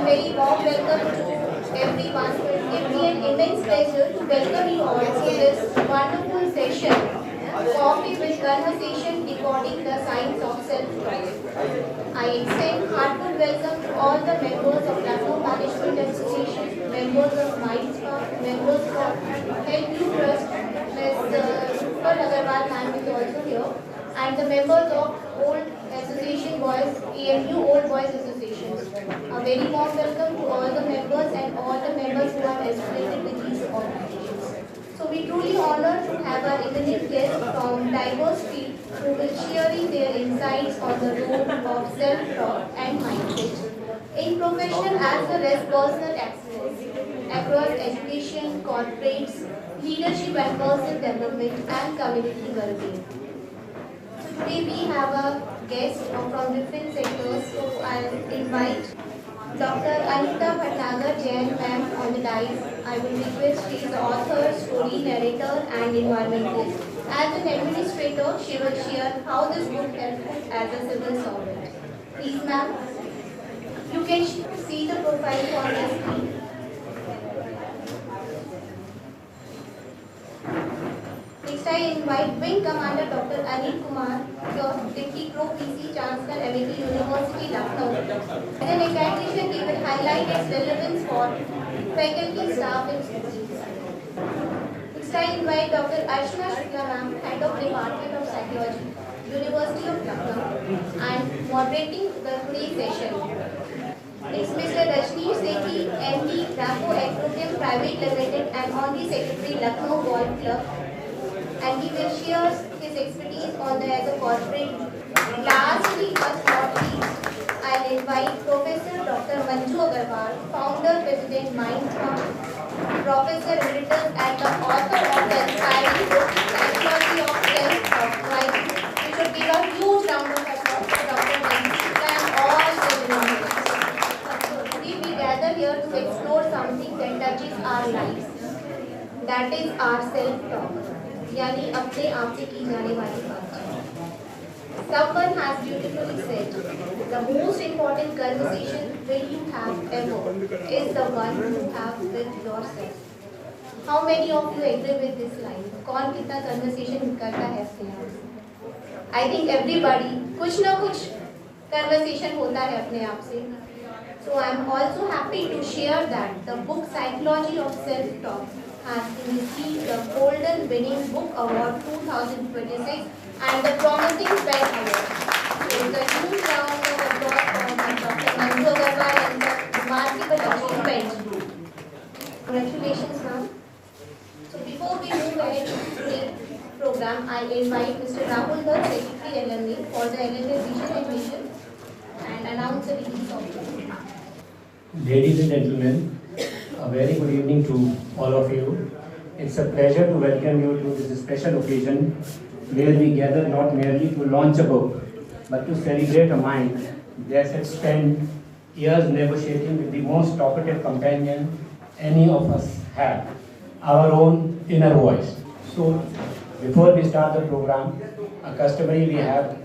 very warm welcome to everyone. It gives me an immense pleasure to welcome you all to this wonderful session, Coffee with Conversation Decoding the Science of Self-Talk. I extend heartfelt welcome to all the members of Lucknow Management Association, members of Mindspark, members of Health You Trust, Ms. Rupal Agarwal ma'am is also here, and the members of Old Association Boys, AMU Old Boys Associations. A very warm welcome to all the members and all the members who are associated with these organizations. So we truly honored to have our eminent guests from diverse fields who will sharing their insights on the role of self-talk and mindset in professional as well as personal excellence across education, corporates, leadership and personal development and community well-being. So today we have a guest from different sectors, so I'll invite Dr. Anita Bhatnagar Jain ma'am on the dais. I will request, she is the author, story narrator and environmentalist. As an administrator, she will share how this book helped as a civil servant. Please ma'am, you can see the profile on the screen. Next, I invite Wing Commander Dr. Anil Kumar, Deputy Pro PC Chancellor, Amity University, Lucknow. As an academician, he will highlight its relevance for faculty, staff, and students. Next, I invite Dr. Archana Shukla ma'am, Head of Department of Psychology, University of Lucknow, and moderating the today's session. Next, Mr. Rajneesh Sethi, MD, Rapo Acronym Private Limited, and Honorary Secretary, Lucknow Golf Club. And he will share his expertise on the as a corporate. Lastly, but not least, I'll invite Professor Dr. Manju Agarwal, Founder, President, Mindspark, Professor Emeritus and the author of the inspiring book, Psychology of Self-Talk, which should give a huge round of applause for Dr. Manju and all the members. Today we gather here to explore something that touches our lives, that is our self-talk. यानी अपने आप से की जाने वाली बात। Someone has beautifully said, the most important conversation will you have ever is the one you have with yourself. How many of you agree with this line? कौन कितना conversation करता है अपने आप से? I think everybody कुछ ना कुछ conversation होता है अपने आप से. So I am also happy to share that the book Psychology of Self-Talk has received the Golden Winning Book Award 2026 and the Promising Pen Award. So the huge round of applause for Dr. Manju Agarwal and the remarkable achievement. Congratulations, ma'am. So before we move ahead to today's program, I invite Mr. Rahul Bhatt, Secretary LMA, for the LMA Vision and Mission and announce the release of the book. Ladies and gentlemen, a very good evening to all of you. It's a pleasure to welcome you to this special occasion where we gather not merely to launch a book, but to celebrate a mind that has spent years negotiating with the most talkative companion any of us have, our own inner voice. So, before we start the program, customary we have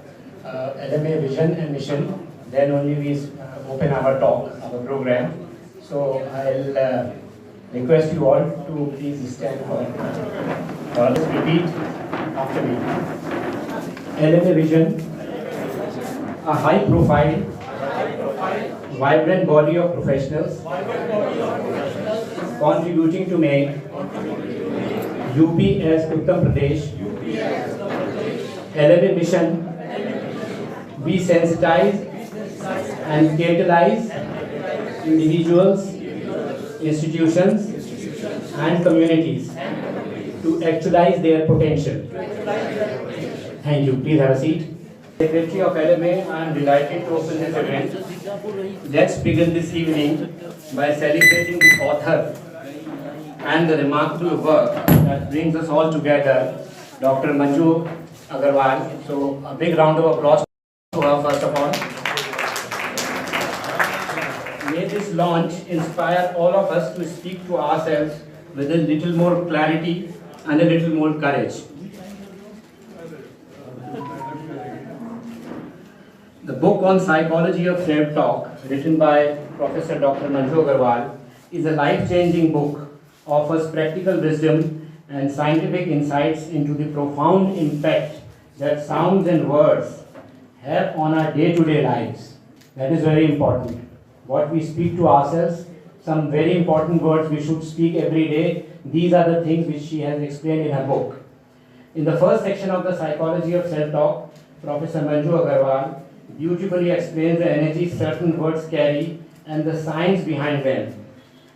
LMA Vision and Mission, then only we open our talk, our program. So I'll request you all to please stand for let's repeat after me. LMA Vision, a high profile, vibrant body of professionals contributing to make UP as Uttar Pradesh. LMA Mission, we sensitize and catalyze individuals, institutions and communities to actualize their potential. Thank you. Please have a seat. Secretary of LMA, I am delighted to open this event. Let's begin this evening by celebrating the author and the remarkable work that brings us all together, Dr. Manju Agarwal. So a big round of applause to her first of all. May this launch inspire all of us to speak to ourselves with a little more clarity and a little more courage. The book on psychology of self-talk, written by Professor Dr. Manju Agarwal, is a life-changing book, offers practical wisdom and scientific insights into the profound impact that sounds and words have on our day-to-day lives. That is very important. What we speak to ourselves, some very important words we should speak every day. These are the things which she has explained in her book. In the first section of the Psychology of Self-Talk, Professor Manju Agarwal beautifully explains the energy certain words carry and the science behind them.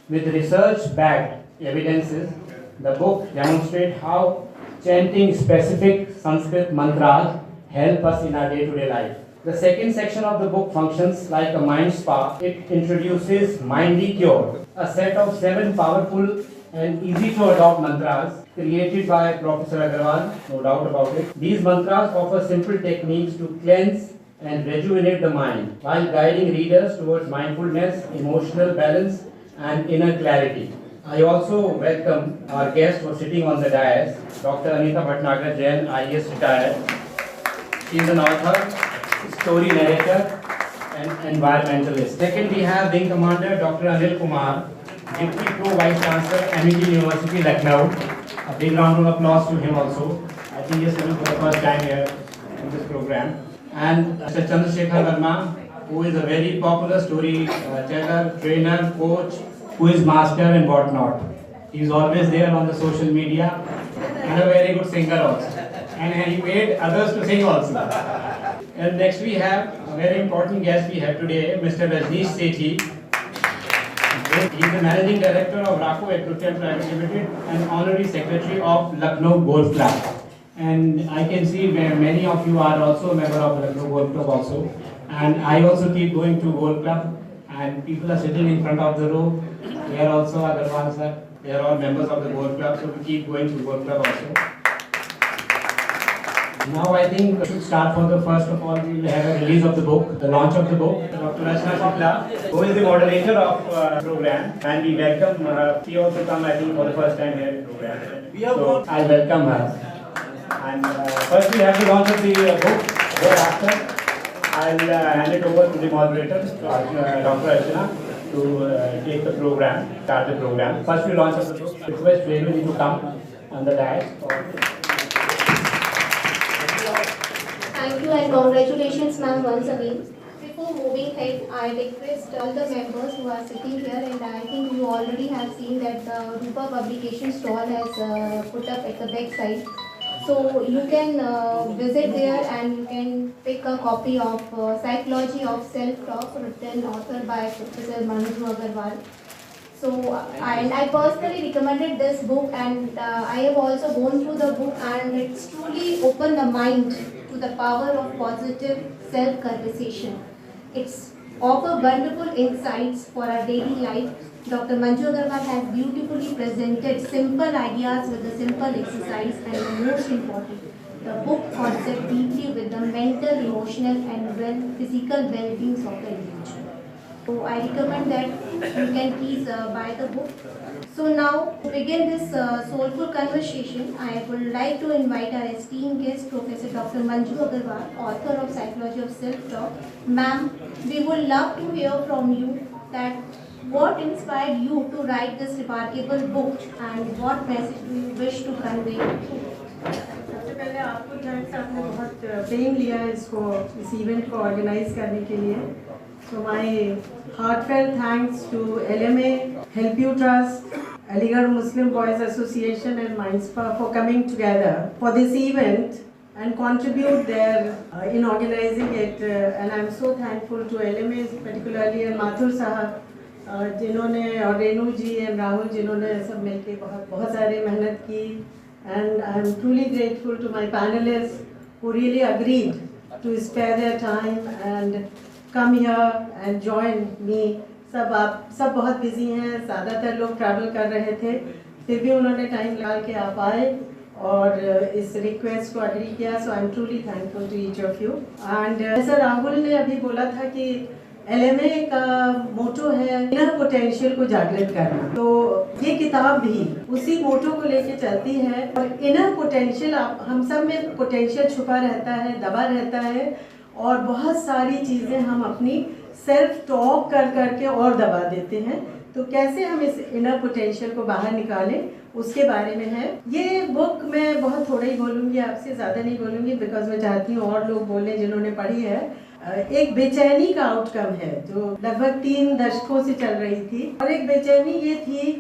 With research-backed evidences, the book demonstrates how chanting specific Sanskrit mantras help us in our day-to-day life. The second section of the book functions like a mind spa. It introduces Mindy Cure, a set of 7 powerful and easy to adopt mantras created by Professor Agarwal, no doubt about it. These mantras offer simple techniques to cleanse and rejuvenate the mind while guiding readers towards mindfulness, emotional balance and inner clarity. I also welcome our guest who is sitting on the dais, Dr. Anita Bhatnagar Jain, IAS retired. She is an author, story narrator and environmentalist. Second, we have Wing Commander Dr. Anil Kumar, Deputy Pro Vice Chancellor, Amity University, Lucknow. A big round of applause to him also. I think he is coming for the first time here in this program. And Mr. Chandrasekhar Verma, who is a very popular storyteller, trainer, coach, who is master and whatnot. He is always there on the social media and a very good singer also. And he made others to sing also. And next we have a very important guest we have today, Mr. Rajneesh Sethi. He is the Managing Director of Raco Equipment Private Limited and Honorary Secretary of Lucknow Golf Club. And I can see where many of you are also a member of Lucknow Golf Club also. And I also keep going to Golf Club and people are sitting in front of the row. They are also Agarwal sir. They are all members of the Golf Club, so we keep going to Golf Club also. Now I think we should start for the first of all, we will have a release of the book, the launch of the book. Dr. Rachna Shukla, who is the moderator of the program, and we welcome her. She also come I think for the first time here in the program. So I welcome her. And first we have the launch of the book, thereafter I'll hand it over to the moderator, Dr. Rachna, to take the program, start the program. First we launch of the book. Request everybody to come on the dais. Thank you and congratulations, ma'am, once again. Before moving ahead, I request all the members who are sitting here, and I think you already have seen that the Rupa publication stall has put up at the back side. So you can visit there and you can pick a copy of Psychology of Self-Talk, written author by Professor Manju Agarwal. So I personally recommended this book, and I have also gone through the book, and it's truly opened the mind to the power of positive self-conversation. It's offer wonderful insights for our daily life. Dr. Manju Agarwal has beautifully presented simple ideas with a simple exercise, and the most important, the book concept deeply with the mental, emotional and physical well-being of the individual. So I recommend that you can please buy the book. So now, to begin this soulful conversation, I would like to invite our esteemed guest, Professor Dr. Manju Agarwal, author of Psychology of Self-Talk. Ma'am, we would love to hear from you that what inspired you to write this remarkable book and what message do you wish to convey? सबसे पहले आपको thanks, आपने बहुत fame लिया इसको, इस event को organise करने के लिए. So my heartfelt thanks to LMA, Help You Trust, Aligarh Muslim Boys Association and Mindspa for coming together for this event and contribute there in organizing it. And I'm so thankful to LMA particularly and Mathur Sahab, जिन्होंने और रेनू जी and Rahul जिन्होंने सब मिलके बहुत सारी मेहनत की. And I'm truly grateful to my panelists who really agreed to spare their time and come here and join me. सब बहुत बिजी हैं, ज़्यादातर लोग ट्रैवल कर रहे थे, फिर भी उन्होंने टाइम निकाल के आप आए और इस रिक्वेस्ट को एग्री किया. So I am truly thankful to each of you. And जैसा राहुल ने अभी बोला था कि LMA का मोटो है इनर पोटेंशियल को जागृत करना, तो ये किताब भी उसी मोटो को लेके चलती है. और इनर पोटेंशियल, हम सब में पोटेंशियल छुपा रहता है, दबा रहता है, और बहुत सारी चीज़ें हम अपनी सेल्फ टॉक कर करके और दबा देते हैं। तो कैसे हम इस इनर पोटेंशियल को बाहर निकालें, उसके बारे में है ये बुक। मैं बहुत थोड़ा ही बोलूँगी, आपसे ज़्यादा नहीं बोलूँगी, बिकॉज मैं चाहती हूँ और लोग बोलें जिन्होंने पढ़ी है। एक बेचैनी का आउटकम है जो लगभग 3 दशकों से चल रही थी, और एक बेचैनी ये थी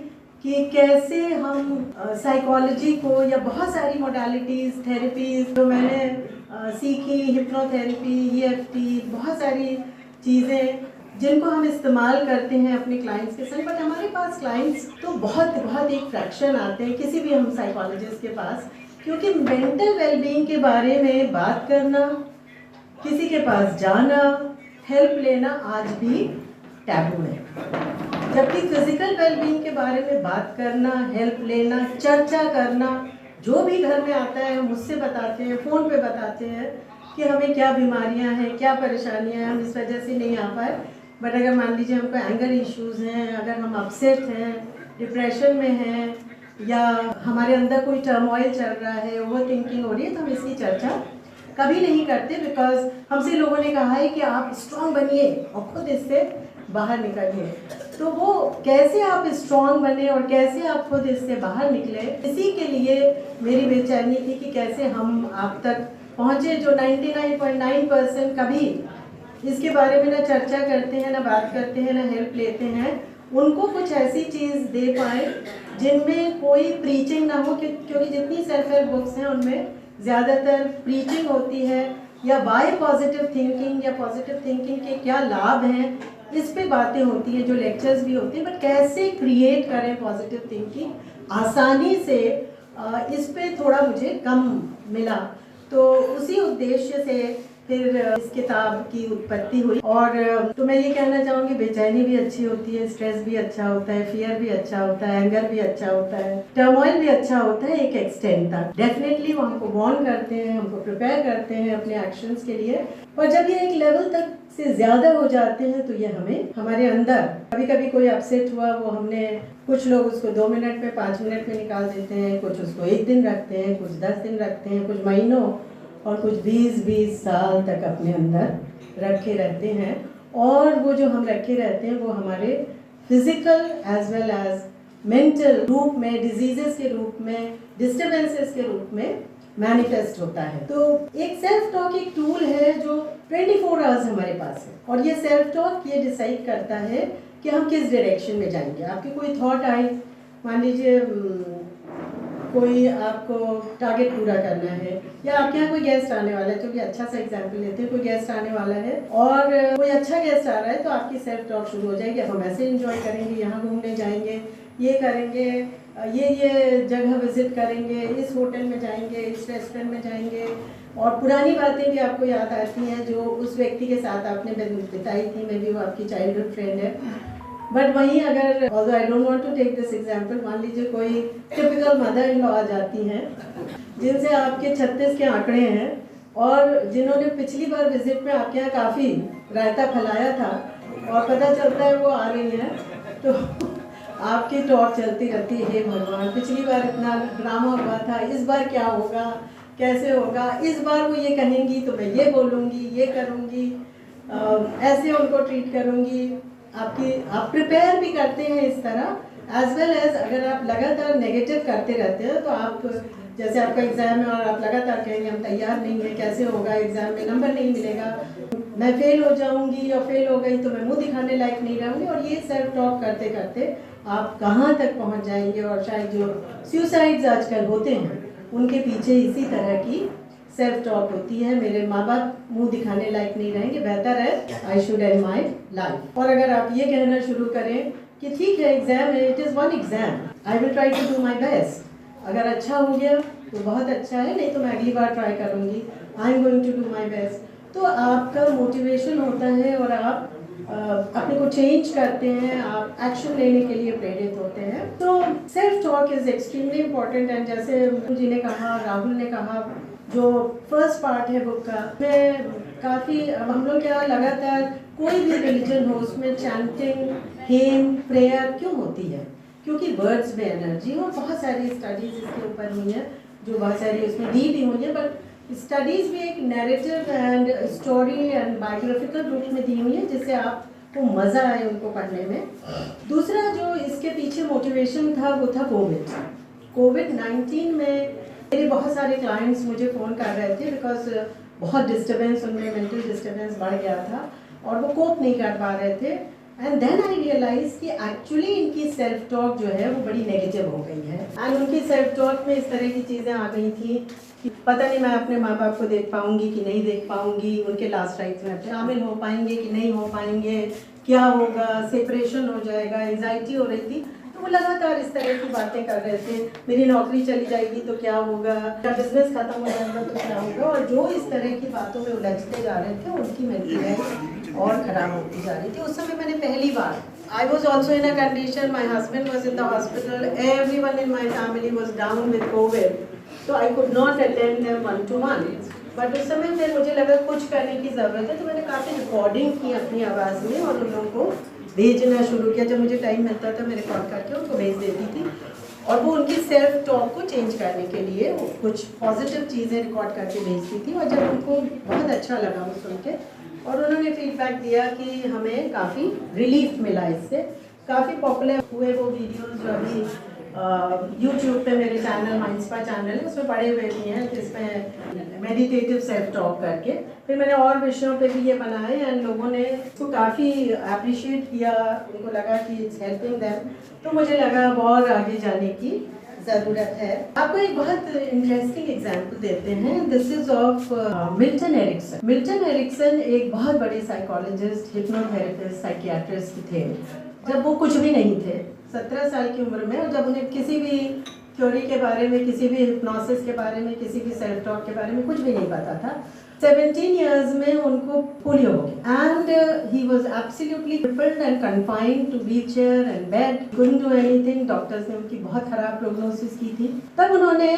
कि कैसे हम साइकोलॉजी को या बहुत सारी मोडालिटीज़, थेरेपीज़ जो मैंने सीखी, हिप्नोथेरेपी, EFT, बहुत सारी चीज़ें जिनको हम इस्तेमाल करते हैं अपने क्लाइंट्स के साथ। बट हमारे पास क्लाइंट्स तो बहुत एक फ्रैक्शन आते हैं किसी भी हम साइकोलॉजिस्ट के पास, क्योंकि मेंटल वेलबींग के बारे में बात करना, किसी के पास जाना, हेल्प लेना आज भी टैबू है। जबकि फिजिकल वेलबींग के बारे में बात करना, हेल्प लेना, चर्चा करना, जो भी घर में आता है हम उससे बताते हैं, फ़ोन पे बताते हैं कि हमें क्या बीमारियां हैं, क्या परेशानियां हैं, हम इस वजह से नहीं आ पाए। बट अगर मान लीजिए हमको एंगर इश्यूज़ हैं, अगर हम अपसेट हैं, डिप्रेशन में हैं, या हमारे अंदर कोई टर्मोइल चल रहा है, ओवर थिंकिंग हो रही है, तो हम इसकी चर्चा कभी नहीं करते। बिकॉज हमसे लोगों ने कहा है कि आप स्ट्रॉन्ग बनिए और खुद इससे बाहर निकलिए। तो वो कैसे आप स्ट्रॉन्ग बने और कैसे आप खुद इससे बाहर निकले, इसी के लिए मेरी बेचैनी थी कि कैसे हम आप तक पहुँचे जो 99.9% कभी इसके बारे में ना चर्चा करते हैं, ना बात करते हैं, ना हेल्प लेते हैं। उनको कुछ ऐसी चीज़ दे पाए जिनमें कोई प्रीचिंग ना हो, क्योंकि जितनी सेल्फ हेल्प बुक्स हैं उनमें ज़्यादातर प्रीचिंग होती है, या वाई पॉजिटिव थिंकिंग, या पॉजिटिव थिंकिंग के क्या लाभ हैं, इस पे बातें होती हैं, जो लेक्चर्स भी होते हैं। बट कैसे क्रिएट करें पॉजिटिव थिंकिंग आसानी से, इस पे थोड़ा मुझे कम मिला। तो उसी उद्देश्य से फिर इस किताब की उत्पत्ति हुई। और तो मैं ये कहना चाहूँगी, बेचैनी भी अच्छी होती है, स्ट्रेस भी अच्छा होता है, फियर भी अच्छा होता है, एंगर भी अच्छा होता है, टर्मोइल भी अच्छा होता है एक एक्सटेंट तक। डेफिनेटली वो हमको वार्न करते हैं, हमको प्रिपेयर करते हैं अपने एक्शंस के लिए। और जब ये एक लेवल तक से ज़्यादा हो जाते हैं तो ये हमें हमारे अंदर, कभी कभी कोई अपसेट हुआ, वो हमने, कुछ लोग उसको 2 मिनट में, 5 मिनट में निकाल देते हैं, कुछ उसको 1 दिन रखते हैं, कुछ 10 दिन रखते हैं, कुछ महीनों और कुछ 20-20 साल तक अपने अंदर रखे रहते हैं। और वो जो हम रखे रहते हैं वो हमारे physical as well as mental रूप में, डिजीजेस के रूप में, डिस्टर्बेंसेस के रूप में मैनिफेस्ट होता है। तो एक सेल्फ टॉक एक टूल है जो 24 आवर्स हमारे पास है, और ये सेल्फ टॉक ये डिसाइड करता है कि हम किस डायरेक्शन में जाएंगे। आपके कोई थॉट आए, मान लीजिए कोई आपको टारगेट पूरा करना है, या आपके यहाँ कोई गेस्ट आने वाला है, क्योंकि अच्छा सा एग्जाम्पल लेते हैं, कोई गेस्ट आने वाला है और कोई अच्छा गेस्ट आ रहा है, तो आपकी सेल्फ टॉक शुरू हो जाएगी। अब हम ऐसे एंजॉय करेंगे, यहाँ घूमने जाएंगे, ये करेंगे, ये जगह विजिट करेंगे, इस होटल में जाएंगे, इस रेस्टोरेंट में जाएंगे, और पुरानी बातें भी आपको याद आती हैं जो उस व्यक्ति के साथ आपने बिताई थी, मे बी वो आपकी चाइल्डहुड फ्रेंड है। बट वहीं अगर, although I don't want to take this example, मान लीजिए कोई टिपिकल मदर इन लॉ आ जाती हैं जिनसे आपके 36 के आंकड़े हैं, और जिन्होंने पिछली बार विजिट में आपके यहाँ काफ़ी रायता फैलाया था, और पता चलता है वो आ रही हैं, तो आपकी टॉक चलती रहती है, हे भगवान पिछली बार इतना ड्रामा हुआ था, इस बार क्या होगा, कैसे होगा, इस बार वो ये कहेंगी तो मैं ये बोलूँगी, ये करूँगी, ऐसे उनको ट्रीट करूँगी। आप प्रिपेयर भी करते हैं इस तरह। एज वेल एज अगर आप लगातार नेगेटिव करते रहते हैं तो आप, जैसे आपका एग्ज़ाम है और आप लगातार कहेंगे हम तैयार नहीं हैं, कैसे होगा, एग्ज़ाम में नंबर नहीं मिलेगा, मैं फेल हो जाऊंगी, और फेल हो गई तो मैं मुंह दिखाने लायक नहीं रहूँगी, और ये सेल्फ टॉक करते करते आप कहाँ तक पहुँच जाएंगे। और शायद जो सुसाइड्स आजकल होते हैं उनके पीछे इसी तरह की सेल्फ टॉक होती है, मेरे माँ बाप मुंह दिखाने लायक नहीं रहेंगे, बेहतर है I should and my life. और अगर आप ये कहना शुरू करें कि ठीक है एग्जाम है, it is one exam, I will try to do my best, अगर अच्छा हो गया तो बहुत अच्छा है, नहीं तो मैं अगली बार ट्राई करूँगी, I am going to do my best, तो आपका मोटिवेशन होता है और आप अपने को चेंज करते हैं, आप एक्शन लेने के लिए प्रेरित होते हैं। तो self talk is extremely important. And जैसे जी ने कहा, राहुल ने कहा, जो फर्स्ट पार्ट है बुक का, में काफ़ी, अब हम लोग क्या लगातार कोई भी रिलीजन हो उसमें चैंटिंग, हेम, प्रेयर क्यों होती है, क्योंकि वर्ड्स में एनर्जी, और बहुत सारी स्टडीज़ इसके ऊपर हुई हैं जो बहुत सारी उसमें दी भी हुई है। बट स्टडीज़ भी एक narrative and story and biographical रूप में दी हुई है, जिससे आपको मज़ा आए उनको पढ़ने में। दूसरा जो इसके पीछे मोटिवेशन था वो था कोविड-19 में मेरे बहुत सारे क्लाइंट्स मुझे फ़ोन कर रहे थे, बिकॉज बहुत डिस्टर्बेंस उनमें, मेंटल डिस्टर्बेंस बढ़ गया था और वो कोप नहीं कर पा रहे थे। एंड देन आई रियलाइज कि एक्चुअली इनकी सेल्फ टॉक जो है वो बड़ी नेगेटिव हो गई है। एंड उनकी सेल्फ टॉक में इस तरह की चीज़ें आ गई थी कि पता नहीं मैं अपने माँ बाप को देख पाऊँगी कि नहीं देख पाऊँगी, उनके लास्ट राइट्स में शामिल हो पाएंगे कि नहीं हो पाएंगे, क्या होगा, सेपरेशन हो जाएगा, एंजाइटी हो रही थी। तो वो लगातार इस तरह की बातें कर रहे थे, मेरी नौकरी चली जाएगी तो क्या होगा, मेरा बिजनेस खत्म हो जाएगा तो क्या होगा। और जो इस तरह की बातों में उलझते जा रहे थे उनकी मेंटल हेल्थ और ख़राब होती जा रही थी। उस समय मैंने पहली बार, I was also in a condition, my husband was in the hospital, everyone in my family was down with covid, तो I could not attend them 1-to-1। But उस समय में मुझे लगा कुछ करने की ज़रूरत है, तो मैंने काफ़ी रिकॉर्डिंग की अपनी आवाज़ में और उन लोगों को भेजना शुरू किया। जब मुझे टाइम मिलता था मैं रिकॉर्ड करके उनको भेज देती थी, और वो उनकी सेल्फ टॉक को चेंज करने के लिए कुछ पॉजिटिव चीज़ें रिकॉर्ड करके भेजती थी। और जब उनको बहुत अच्छा लगा वो सुन के, और उन्होंने फीडबैक दिया कि हमें काफ़ी रिलीफ मिला इससे, काफ़ी पॉपुलर हुए वो वीडियोज़ जो अभी यूट्यूब पे मेरे चैनल माइंडस्पा चैनल है उसमें पड़े हुए भी हैं, जिसमें मेडिटेटिव सेल्फ टॉक करके। फिर मैंने और विषयों पे भी ये बनाए एंड लोगों ने इसको काफ़ी अप्रिशिएट किया, उनको लगा कि इट्स हेल्पिंग देम। तो मुझे लगा अब और आगे जाने की ज़रूरत है। आपको एक बहुत इंटरेस्टिंग एग्जाम्पल देते हैं, this is of Milton Erickson. Milton Erickson एक बहुत बड़े साइकोलॉजिस्ट, हिप्नोथेरेपिस्ट, साइकियाट्रिस्ट थे जब वो कुछ भी नहीं थे, 17 साल की उम्र में। और जब उन्हें किसी भी थ्योरी के बारे में, किसी भी हिप्नोसिस के बारे में, किसी भी सेल्फ टॉक के बारे में कुछ भी नहीं पता था, 17 years में उनको पोलियो हो गया and he was absolutely crippled and confined to wheelchair and bed, couldn't do anything. Doctors ने उनकी बहुत खराब प्रोग्नोसिस की थी। तब उन्होंने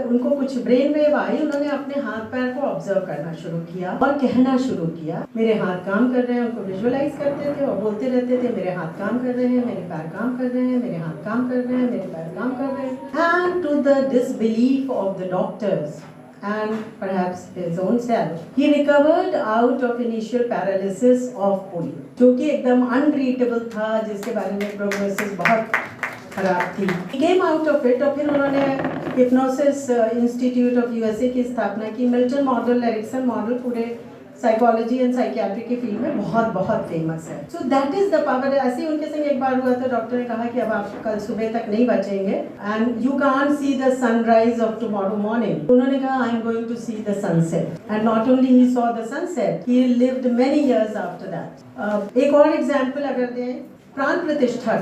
उनको कुछ ब्रेन वेव आई, उन्होंने अपने हाथ पैर को ऑब्जर्व करना शुरू किया और कहना शुरू किया, मेरे हाथ काम कर रहे हैं। उनको विजुअलाइज करते थे और बोलते रहते थे, मेरे हाथ काम कर रहे हैं, मेरे पैर काम कर रहे हैं, मेरे हाथ काम कर रहे हैं, मेरे पैर काम कर रहे हैं। And to the disbelief of the doctors and perhaps his own self, he recovered out of initial paralysis of polio, जो कि एकदम untreatable था, जिसके बारे में prognosis बहुत खराब थी। He came out of it और फिर उन्होंने Hypnosis Institute of USA की स्थापना की। मिल्टन मॉडल, एरिक्सन मॉडल पूरे साइकोलॉजी एंड साइकियाट्री के फील्ड में बहुत बहुत फेमस है। So that is the power. ऐसे ही उनके संग एक बार हुआ था, डॉक्टर ने कहा कि अब आप कल सुबह तक नहीं बचेंगे and you can't see the sunrise of tomorrow morning. उन्होंने कहा I am going to see the sunset and not only he saw the sunset, he lived many years after that. एक और एग्जाम्पल अगर दें, प्राण प्रतिष्ठा,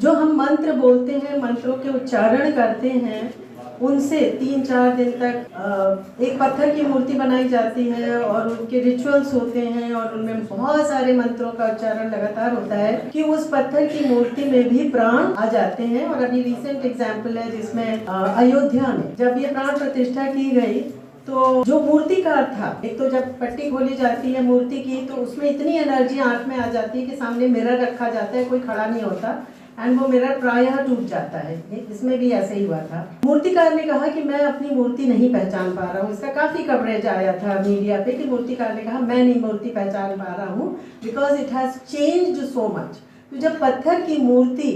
जो हम मंत्र बोलते हैं, मंत्रों के उच्चारण करते हैं, उनसे 3-4 दिन तक एक पत्थर की मूर्ति बनाई जाती है और उनके रिचुअल्स होते हैं और उनमें बहुत सारे मंत्रों का उच्चारण लगातार होता है कि उस पत्थर की मूर्ति में भी प्राण आ जाते हैं। और अभी रिसेंट एग्जाम्पल है जिसमें अयोध्या में जब ये प्राण प्रतिष्ठा की गई तो जो मूर्तिकार था, एक तो जब पट्टी खोली जाती है मूर्ति की तो उसमें इतनी एनर्जी आंख में आ जाती है कि सामने मिरर रखा जाता है, कोई खड़ा नहीं होता एंड वो मिरर प्रायः टूट जाता है। इसमें भी ऐसे ही हुआ था। मूर्तिकार ने कहा कि मैं अपनी मूर्ति नहीं पहचान पा रहा हूँ। इसका काफ़ी कवरेज आया था मीडिया पे कि मूर्तिकार ने कहा मैं नहीं मूर्ति पहचान पा रहा हूँ because it has changed so much. तो जब पत्थर की मूर्ति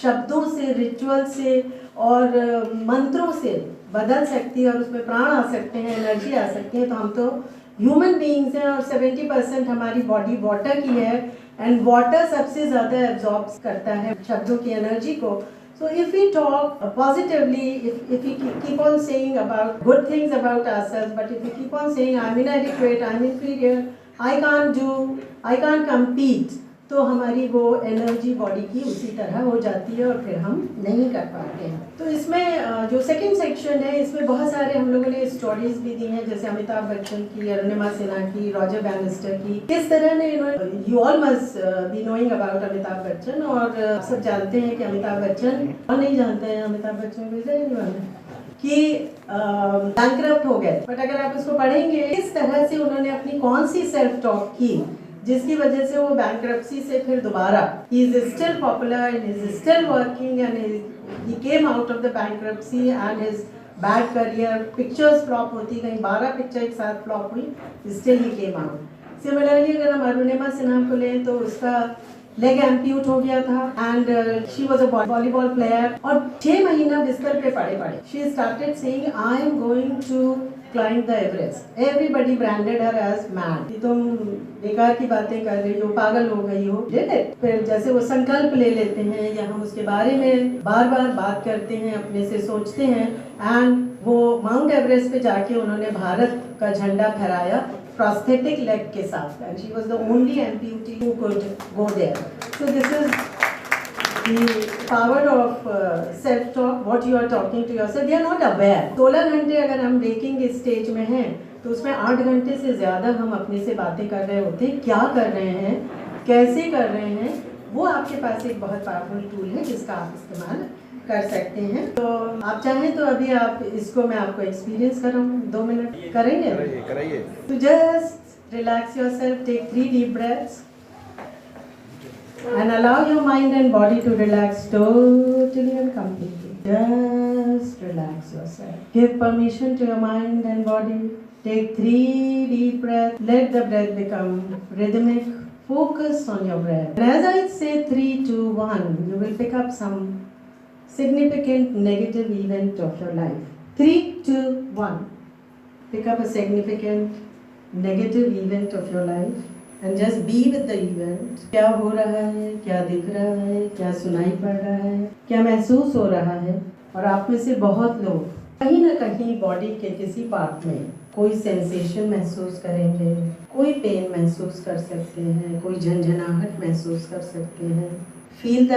शब्दों से, रिचुअल से और मंत्रों से बदल सकती है और उसमें प्राण आ सकते हैं, एनर्जी आ सकती है, तो हम तो ह्यूमन बीइंग्स हैं और 70% हमारी बॉडी वाटर की है एंड वाटर सबसे ज़्यादा एब्जॉर्ब करता है शब्दों की एनर्जी को। So if we talk positively, if we keep on saying about good things about ourselves, but if we keep on saying I'm inadequate, I'm inferior, I can't do, I can't compete, तो हमारी वो energy body की उसी तरह हो जाती है और फिर हम नहीं कर पाते हैं। तो इसमें जो सेकंड सेक्शन है इसमें बहुत सारे हम लोगों ने स्टोरीज भी दी हैं, जैसे अमिताभ बच्चन की, अरुणिमा सिन्हा की, रॉजर बैनिस्टर की, किस तरह ने you all must be knowing about Amitabh Bachchan. और सब जानते हैं कि अमिताभ बच्चन, और नहीं जानते हैं अमिताभ बच्चन कि बैंकरप्ट हो गए। बट अगर आप उसको पढ़ेंगे किस तरह से उन्होंने अपनी कौन सी सेल्फ टॉक की जिसकी वजह से वो बैंक्रप्सी से फिर दोबारा he is still popular and is still working and he came out of the bankruptcy and his bad career, pictures flop होती गई, 12 पिक्चर एक साथ फ्लॉप हुई, still he came out. Similarly अगर हम अरुणिमा सिन्हा को लें तो उसका लेग एम्प्यूट हो गया था and she was a volleyball player, और 6 महीना बिस्तर पे पड़े she started saying I am going to climb the Everest. Everybody branded her as mad, कि तुम बेकार की बातें कर रही हो, पागल हो गई हो। Did it. फिर जैसे वो संकल्प ले लेते हैं या हम उसके बारे में बार बार बात करते हैं, अपने से सोचते हैं, एंड वो माउंट एवरेस्ट पे जाके उन्होंने भारत का झंडा फहराया prosthetic leg के साथ, and she was the only amputee who could go there. So this is the power of self-talk, what you are talking to yourself. They are not aware. 16 घंटे अगर हम ब्रेकिंग स्टेज में हैं तो उसमें 8 घंटे से ज़्यादा हम अपने से बातें कर रहे होते हैं, क्या कर रहे हैं, कैसे कर रहे हैं। वो आपके पास एक बहुत पावरफुल टूल है जिसका आप इस्तेमाल कर सकते हैं। तो आप चाहें तो अभी आप इसको मैं आपको एक्सपीरियंस कराऊँ, 2 मिनट करेंगे? कराइए। तो just relax yourself, take 3 deep breaths and allow your mind and body to relax totally and completely. Just relax yourself. Give permission to your mind and body. Take 3 deep breaths. Let the breath become rhythmic. Focus on your breath. And as I say 3, 2, 1, you will pick up some significant negative event of your life. 3, 2, 1. Pick up a significant negative event of your life and just be with the event. क्या हो रहा है, क्या दिख रहा है, क्या सुनाई पड़ रहा है, क्या महसूस हो रहा है। और आप में से बहुत लोग कहीं ना कहीं बॉडी के किसी पार्ट में कोई सेंसेशन महसूस करेंगे, कोई पेन महसूस कर सकते हैं, कोई झंझनाहट महसूस कर सकते हैं। फील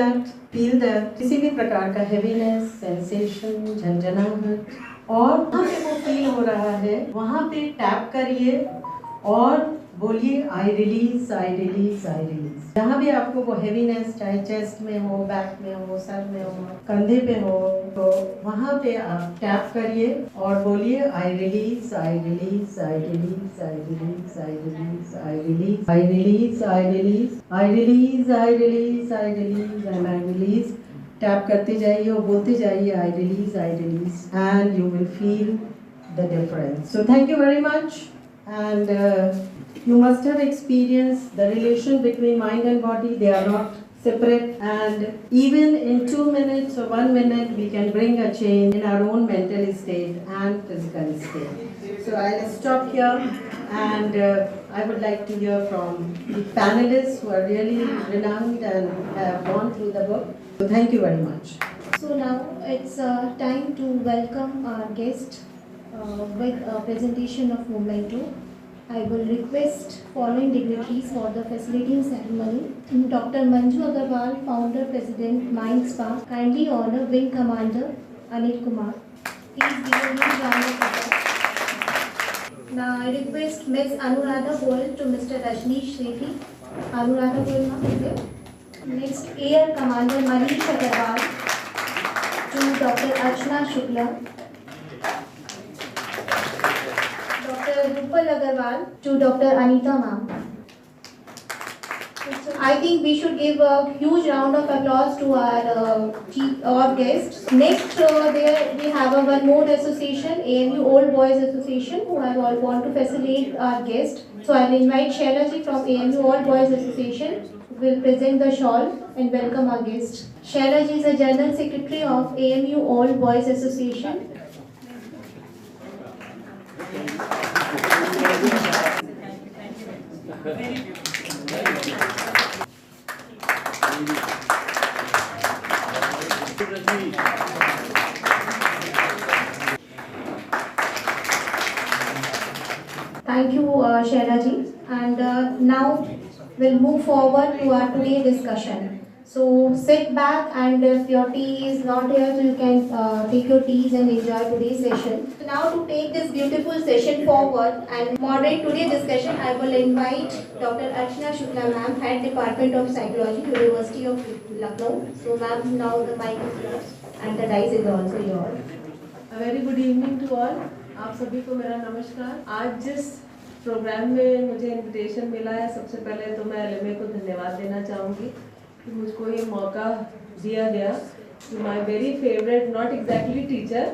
दैट किसी भी प्रकार का हैवीनेस, सेंसेशन, झंझनाहट, और वहाँ पे वो फील हो रहा है, वहाँ पे टैप करिए और बोलिए I release, I release, I release. जहाँ भी आपको वो हैवीनेस, चाहे चेस्ट में हो, बैक में हो, सर में हो, कंधे पे हो, तो वहाँ पे आप टैप करिए और बोलिए I release, I release, I release, I release, I release, I release, I release, I release, I release, I release, I release and I release. Tap करते जाइए और बोलते जाइए I release, and you will feel the difference. So thank you very much, and you must have experienced the relation between mind and body. They are not separate, and even in 2 minutes or 1 minute we can bring a change in our own mental state and physical state. So I'll stop here, and I would like to hear from the panelists who are really renowned and have gone through the book. So thank you very much. So now it's time to welcome our guest with a presentation of Memento. I will request following dignitaries for the facilitating ceremony. Dr. Manju Agarwal, Founder, President, Mind Spa, kindly honor Wing Commander Anil Kumar. Please give a huge round of applause. Now I request Ms. Anuradha Goyal to Mr. Rajneesh Sethi. Anuradha Goyal, ma'am. Next, Air Commander Manish Agarwal to Dr. Archana Shukla. Dr. Rupal Agarwal to Dr. Anita ma'am. I think we should give a huge round of applause to our guests. Next, there we have one more association, AMU Old Boys Association, who have all want to facilitate our guest. So I will invite Shaila ji from AMU Old Boys Association, who will present the shawl and welcome our guest. Shaila ji is the General Secretary of AMU Old Boys Association. Thank you, Shaila ji. And now we'll move forward to our today's discussion. So sit back, and if your tea is not here, so you can take your teas and enjoy today's session. So now to take this beautiful session forward and moderate today's discussion, I will invite Dr. Archana Shukla ma'am, Head Department of Psychology, University of Lucknow. So ma'am, now the mic is yours and the dice is also yours. A very good evening to all. आप सभी को मेरा नमस्कार। आज जिस programme में मुझे invitation मिला है, सबसे पहले तो मैं LMA को धन्यवाद देना चाहूँगी कि मुझको ये मौका दिया गया कि my very favourite, not exactly teacher,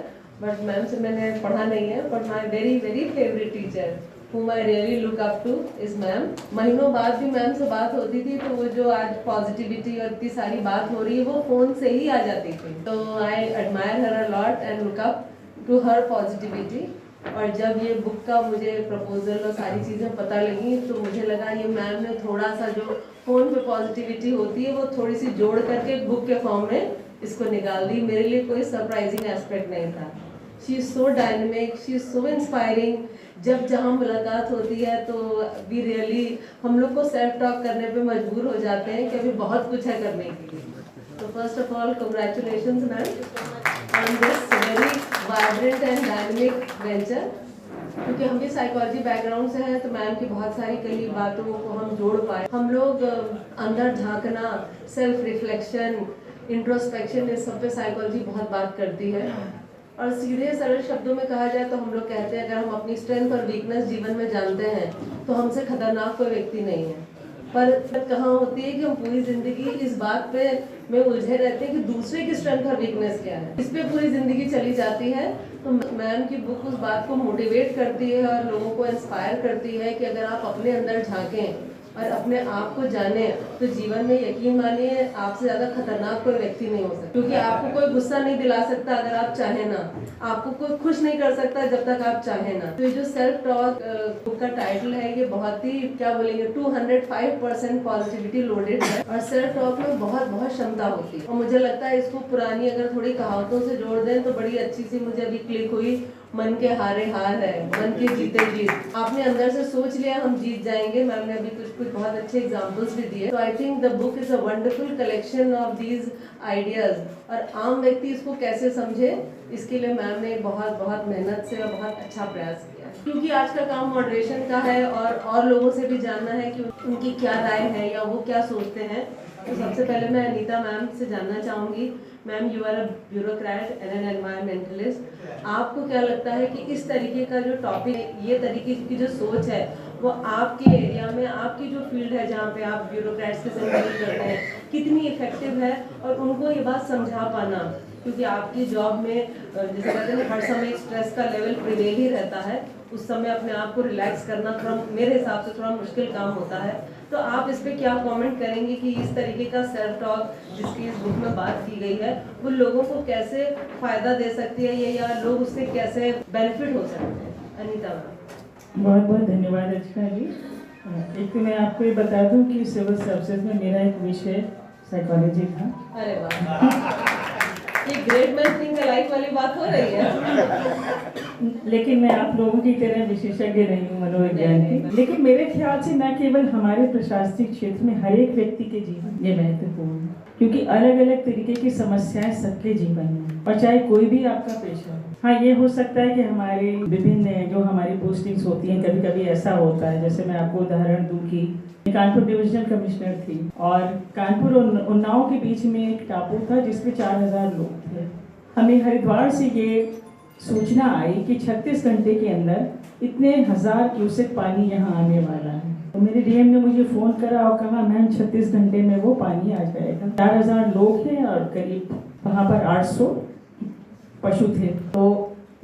but ma'am से मैंने पढ़ा नहीं है, but my very very favourite teacher whom I really look up to is ma'am. महीनों बाद भी मैम से बात होती थी तो वो जो आज पॉजिटिविटी और इतनी सारी बात हो रही है वो फ़ोन से ही आ जाती थी। तो I admire her a lot and look up to her positivity. और जब ये बुक का मुझे प्रपोजल और सारी चीज़ें पता लगी तो मुझे लगा ये मैम ने थोड़ा सा जो फ़ोन पे पॉजिटिविटी होती है वो थोड़ी सी जोड़ करके बुक के फॉर्म में इसको निकाल दी। मेरे लिए कोई सरप्राइजिंग एस्पेक्ट नहीं था। She is so dynamic, she is so inspiring. जब जहाँ मुलाकात होती है तो वी रियली हम लोग को सेल्फ टॉक करने पे मजबूर हो जाते हैं कि अभी बहुत कुछ है करने के लिए। तो first of all congratulations ma'am on this very vibrant and dynamic venture. क्योंकि हम भी साइकोलॉजी बैकग्राउंड से हैं तो मैम की बहुत सारी कई बातों को हम जोड़ पाए। हम लोग अंदर झांकना, सेल्फ रिफ्लेक्शन, इंट्रोस्पेक्शन, इस सब पे साइकोलॉजी बहुत बात करती है। और सीधे सरल शब्दों में कहा जाए तो हम लोग कहते हैं अगर हम अपनी स्ट्रेंथ और वीकनेस जीवन में जानते हैं तो हमसे खतरनाक कोई व्यक्ति नहीं है। पर कहाँ होती है कि हम पूरी जिंदगी इस बात पे में उलझे रहते हैं कि दूसरे की स्ट्रेंथ और वीकनेस क्या है, इस पे पूरी जिंदगी चली जाती है। तो मैम की बुक उस बात को मोटिवेट करती है और लोगों को इंस्पायर करती है कि अगर आप अपने अंदर झांकें और अपने आप को जाने तो जीवन में यकीन मानिए आपसे ज़्यादा खतरनाक कोई व्यक्ति नहीं हो सकता। क्योंकि आपको कोई गुस्सा नहीं दिला सकता अगर आप चाहें ना, आपको कोई खुश नहीं कर सकता जब तक आप चाहें ना। तो ये जो सेल्फ टॉक बुक का टाइटल है ये बहुत ही क्या बोलेंगे 205% पॉजिटिविटी लोडेड है। और सेल्फ टॉक में बहुत बहुत क्षमता होती है और मुझे लगता है इसको पुरानी अगर थोड़ी कहावतों से जोड़ दें तो बड़ी अच्छी सी मुझे अभी क्लिक हुई। मन के हारे हार है, मन के जीते जीत। आपने अंदर से सोच लिया हम जीत जाएंगे। मैम ने अभी कुछ बहुत अच्छे एग्जांपल्स भी दिए। तो I think the book is a wonderful collection of these ideas. और आम व्यक्ति इसको कैसे समझे इसके लिए मैम ने बहुत बहुत मेहनत से और बहुत अच्छा प्रयास किया। क्योंकि आज का काम मॉडरेशन का है और लोगों से भी जानना है कि उनकी क्या राय है या वो क्या सोचते हैं। तो सबसे पहले मैं अनीता मैम से जानना चाहूँगी। Ma'am you are a bureaucrat and an environmentalist. आपको क्या लगता है कि इस तरीके का जो टॉपिक है, ये तरीके की जो सोच है वो आपके एरिया में, आपकी जो फील्ड है जहाँ पे आप ब्यूरोक्रेट्स के साथ डील करते हैं, कितनी इफेक्टिव है और उनको ये बात समझा पाना? क्योंकि आपकी जॉब में जैसे कहते हैं हर समय स्ट्रेस का लेवल प्रिवेल ही रहता है, उस समय अपने आप को रिलैक्स करना थोड़ा मेरे हिसाब से थोड़ा मुश्किल काम होता है। तो आप इस पे क्या कमेंट करेंगे कि इस तरीके का सेल्फ टॉक जिसकी इस बुक में बात की गई है वो लोगों को कैसे फ़ायदा दे सकती है या लोग उससे कैसे बेनिफिट हो सकते हैं? अनीता मैम। बहुत बहुत धन्यवाद अर्चना जी। एक तो मैं आपको ये बता दूं कि सिविल सर्विसेज में मेरा एक विषय साइकोलॉजी था। अरे वाह, ये ग्रेट मैन थिंक अलाइक वाली बात हो रही है। लेकिन मैं आप लोगों की तरह विशेषज्ञ नहीं हूँ मनोविज्ञान की। लेकिन मेरे ख्याल से न केवल हमारे प्रशासनिक क्षेत्र में हर एक व्यक्ति के जीवन ये महत्वपूर्ण है, क्योंकि अलग अलग तरीके की समस्याएं सबके जीवन में, और चाहे कोई भी आपका पेशा हो। हाँ, ये हो सकता है कि हमारे विभिन्न जो हमारी पोस्टिंग्स होती हैं कभी कभी ऐसा होता है, जैसे मैं आपको उदाहरण दूँ कि कानपुर डिविजनल कमिश्नर थी और कानपुर और उन्नाव के बीच में एक टापू था जिसमें 4000 लोग थे। हमें हरिद्वार से ये सूचना आई कि 36 घंटे के अंदर इतने 1000 क्यूसेक पानी यहाँ आने वाला है। तो मेरे डीएम ने मुझे फ़ोन करा और कहा मैम 36 घंटे में वो पानी आ जाएगा। 4000 लोग हैं और करीब वहाँ पर 800 पशु थे। तो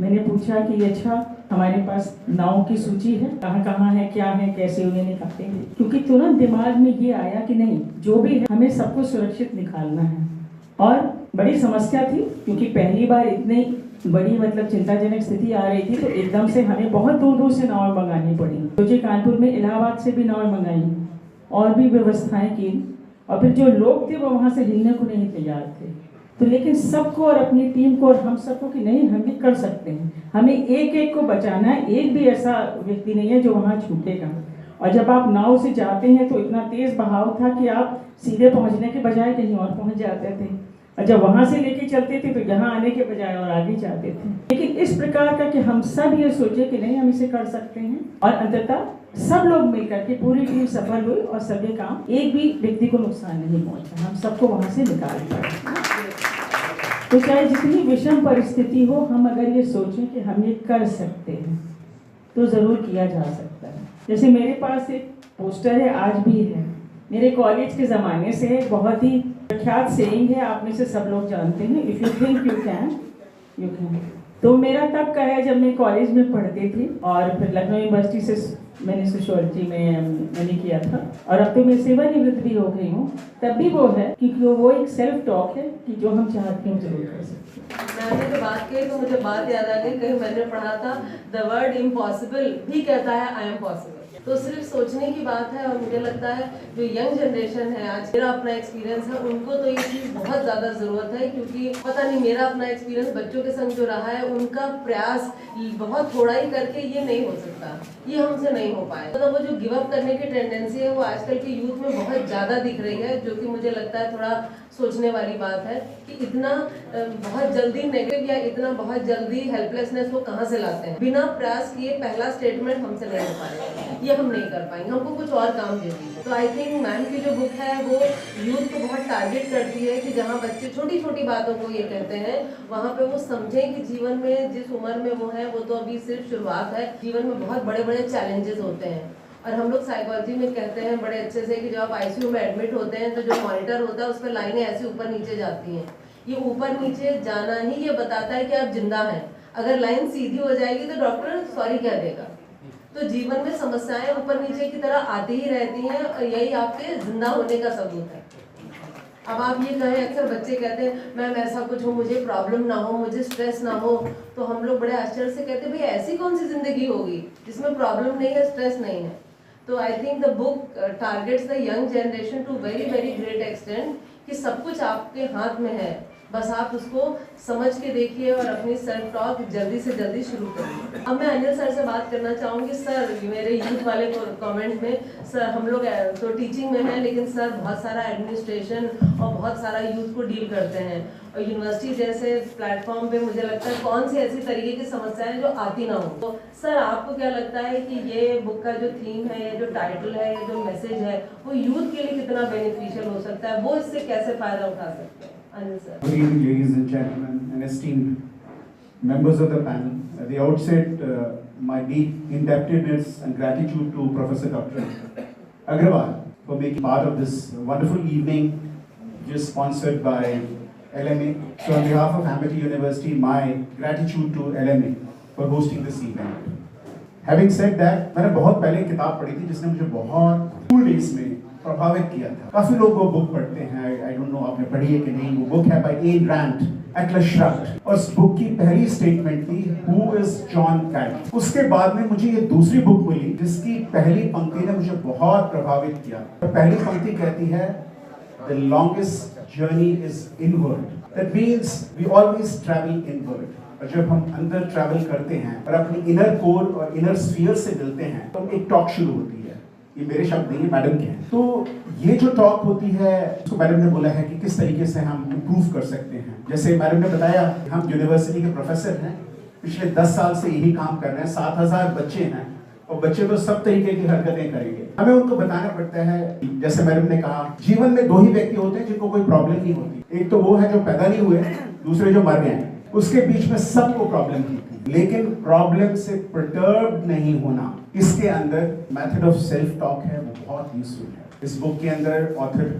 मैंने पूछा कि अच्छा हमारे पास नाव की सूची है, कहाँ कहाँ है, क्या है, कैसे उन्हें निकालेंगे, क्योंकि तुरंत दिमाग में ये आया कि नहीं जो भी है हमें सबको सुरक्षित निकालना है। और बड़ी समस्या थी क्योंकि पहली बार इतनी बड़ी चिंताजनक स्थिति आ रही थी, तो एकदम से हमें बहुत दूर दूर से नावें मंगानी पड़ी। सोचिए कानपुर में इलाहाबाद से भी नावें मंगाई और भी व्यवस्थाएं की, और फिर जो लोग थे वो वहाँ से हिलने को नहीं तैयार थे। तो लेकिन सबको और अपनी टीम को और हम सबको कि नहीं हम भी कर सकते हैं, हमें एक एक को बचाना है, एक भी ऐसा व्यक्ति नहीं है जो वहाँ छूटेगा। और जब आप नाव से जाते हैं तो इतना तेज़ बहाव था कि आप सीधे पहुँचने के बजाय कहीं और पहुँच जाते थे, और जब वहाँ से लेके चलते थे तो यहाँ आने के बजाय और आगे जाते थे। लेकिन इस प्रकार का कि हम सब ये सोचे कि नहीं हम इसे कर सकते हैं, और अंततः सब लोग मिलकर के पूरी टीम सफल हुई और सभी काम, एक भी व्यक्ति को नुकसान नहीं पहुँचा, हम सबको वहाँ से निकाल दिया। तो चाहे जितनी विषम परिस्थिति हो, हम अगर ये सोचें कि हम ये कर सकते हैं तो ज़रूर किया जा सकता है। जैसे मेरे पास एक पोस्टर है, आज भी है, मेरे कॉलेज के ज़माने से, बहुत ही प्रख्यात सेइंग है, आप में से सब लोग जानते हैं, if you think you can you can. तो मेरा तब का है जब मैं कॉलेज में पढ़ती थी और फिर लखनऊ यूनिवर्सिटी से मैंने सोशियोलॉजी में मैंने किया था और अब तो मैं सेवानिवृत्त भी हो गई हूँ। तब भी वो है क्योंकि वो एक सेल्फ टॉक है कि जो हम चाहते हैं जरूर कर सकते हैं। मैंने जो बात कही तो मुझे बात याद आ गई, कहीं मैंने पढ़ा था द वर्ड इम्पॉसिबल भी कहता है आई एम पॉसिबल। तो सिर्फ सोचने की बात है और मुझे लगता है जो यंग जनरेशन है आज, मेरा अपना एक्सपीरियंस है, उनको तो ये चीज़ बहुत ज़्यादा ज़रूरत है क्योंकि पता नहीं मेरा अपना एक्सपीरियंस बच्चों के संग जो रहा है उनका प्रयास बहुत थोड़ा ही करके ये नहीं हो सकता, ये हमसे नहीं हो पाए। मतलब वो जो गिव अप करने की टेंडेंसी है वो आजकल के यूथ में बहुत ज़्यादा दिख रही है, जो कि मुझे लगता है थोड़ा सोचने वाली बात है कि इतना बहुत जल्दी नेगेटिव या इतना बहुत जल्दी हेल्पलेसनेस वो कहाँ से लाते हैं। बिना प्रयास किए पहला स्टेटमेंट हमसे नहीं हो पाएगा, ये हम नहीं कर पाएंगे, हमको कुछ और काम देती है। तो आई थिंक मैम की जो बुक है वो यूथ को बहुत टारगेट करती है कि जहाँ बच्चे छोटी छोटी बातों को ये कहते हैं वहाँ पे वो समझें कि जीवन में जिस उम्र में वो है वो तो अभी सिर्फ शुरुआत है, जीवन में बहुत बड़े बड़े चैलेंजेस होते हैं। और हम लोग साइकोलॉजी में कहते हैं बड़े अच्छे से कि जब आप आईसीयू में एडमिट होते हैं तो जो मॉनिटर होता है उस पर लाइनें ऐसे ऊपर नीचे जाती हैं। ये ऊपर नीचे जाना ही ये बताता है कि आप जिंदा हैं। अगर लाइन सीधी हो जाएगी तो डॉक्टर सॉरी कह देगा। तो जीवन में समस्याएं ऊपर नीचे की तरह आती ही रहती हैं और यही आपके जिंदा होने का सबूत है। अब आप ये कहें, अक्सर बच्चे कहते हैं मैम ऐसा कुछ हो, मुझे प्रॉब्लम ना हो, मुझे स्ट्रेस ना हो, तो हम लोग बड़े आश्चर्य से कहते हैं भाई ऐसी कौन सी जिंदगी होगी जिसमें प्रॉब्लम नहीं है, स्ट्रेस नहीं है। तो I think the book targets the young generation to very very great extent कि सब कुछ आपके हाथ में है, बस आप उसको समझ के देखिए और अपनी सेल्फ टॉक जल्दी से जल्दी शुरू करिए। अब मैं अनिल सर से बात करना चाहूँगी। सर मेरे यूथ वाले कमेंट में, सर हम लोग तो टीचिंग में हैं लेकिन सर बहुत सारा एडमिनिस्ट्रेशन और बहुत सारा यूथ को डील करते हैं और यूनिवर्सिटी जैसे प्लेटफॉर्म पे मुझे लगता है कौन सी ऐसी तरीके की समस्याएं जो आती ना हो। तो सर आपको क्या लगता है कि ये बुक का जो थीम है या जो टाइटल है या जो मैसेज है वो यूथ के लिए कितना बेनिफिशियल हो सकता है, वो इससे कैसे फायदा उठा सकते हैं? Good evening, ladies and gentlemen, and esteemed members of the panel. At the outset, my deep indebtedness and gratitude to Professor Dr. Agrawal for making part of this wonderful evening, just sponsored by LMA. So, on behalf of Amity University, my gratitude to LMA for hosting this event. Having said that, मैंने बहुत पहले किताब पढ़ी थी जिसने मुझे बहुत school days में प्रभावित किया था। काफी लोग वो बुक पढ़ते हैं, आई डोंट नो आपने पढ़ी है कि नहीं। वो बुक है by Ayn Rand, Atlas Shrugged, और इस बुक की पहली स्टेटमेंट थी हु इज जॉन कैट। उसके बाद में मुझे ये दूसरी बुक मिली जिसकी पहली पंक्ति ने मुझे बहुत प्रभावित किया। तो पहली पंक्ति कहती है the longest journey is inward, that means we always travel inward. और जब हम अंदर ट्रैवल करते हैं और अपनी इनर कोर और इनर स्फीयर से मिलते हैं तो एक टॉक शुरू होती है। ये मेरे शब्द नहीं है, मैडम के हैं। तो ये जो टॉक होती है उसको मैडम ने बोला है कि किस तरीके से हम इम्प्रूव कर सकते हैं। जैसे मैडम ने बताया हम यूनिवर्सिटी के प्रोफेसर हैं, पिछले 10 साल से यही काम कर रहे हैं, 7000 बच्चे हैं और बच्चे तो सब तरीके की हरकतें करेंगे। हमें उनको बताना पड़ता है, जैसे मैडम ने कहा जीवन में 2 ही व्यक्ति होते हैं जिनको कोई प्रॉब्लम नहीं होती। एक तो वो है जो पैदा नहीं हुए, दूसरे जो मर गए हैं। उसके बीच में सबको प्रॉब्लम थी, लेकिन प्रॉब्लम से परटर्ब नहीं होना, इसके अंदर मेथड ऑफ सेल्फ टॉक है, वो बहुत यूजफुल है। इस बुक के अंदर ऑथर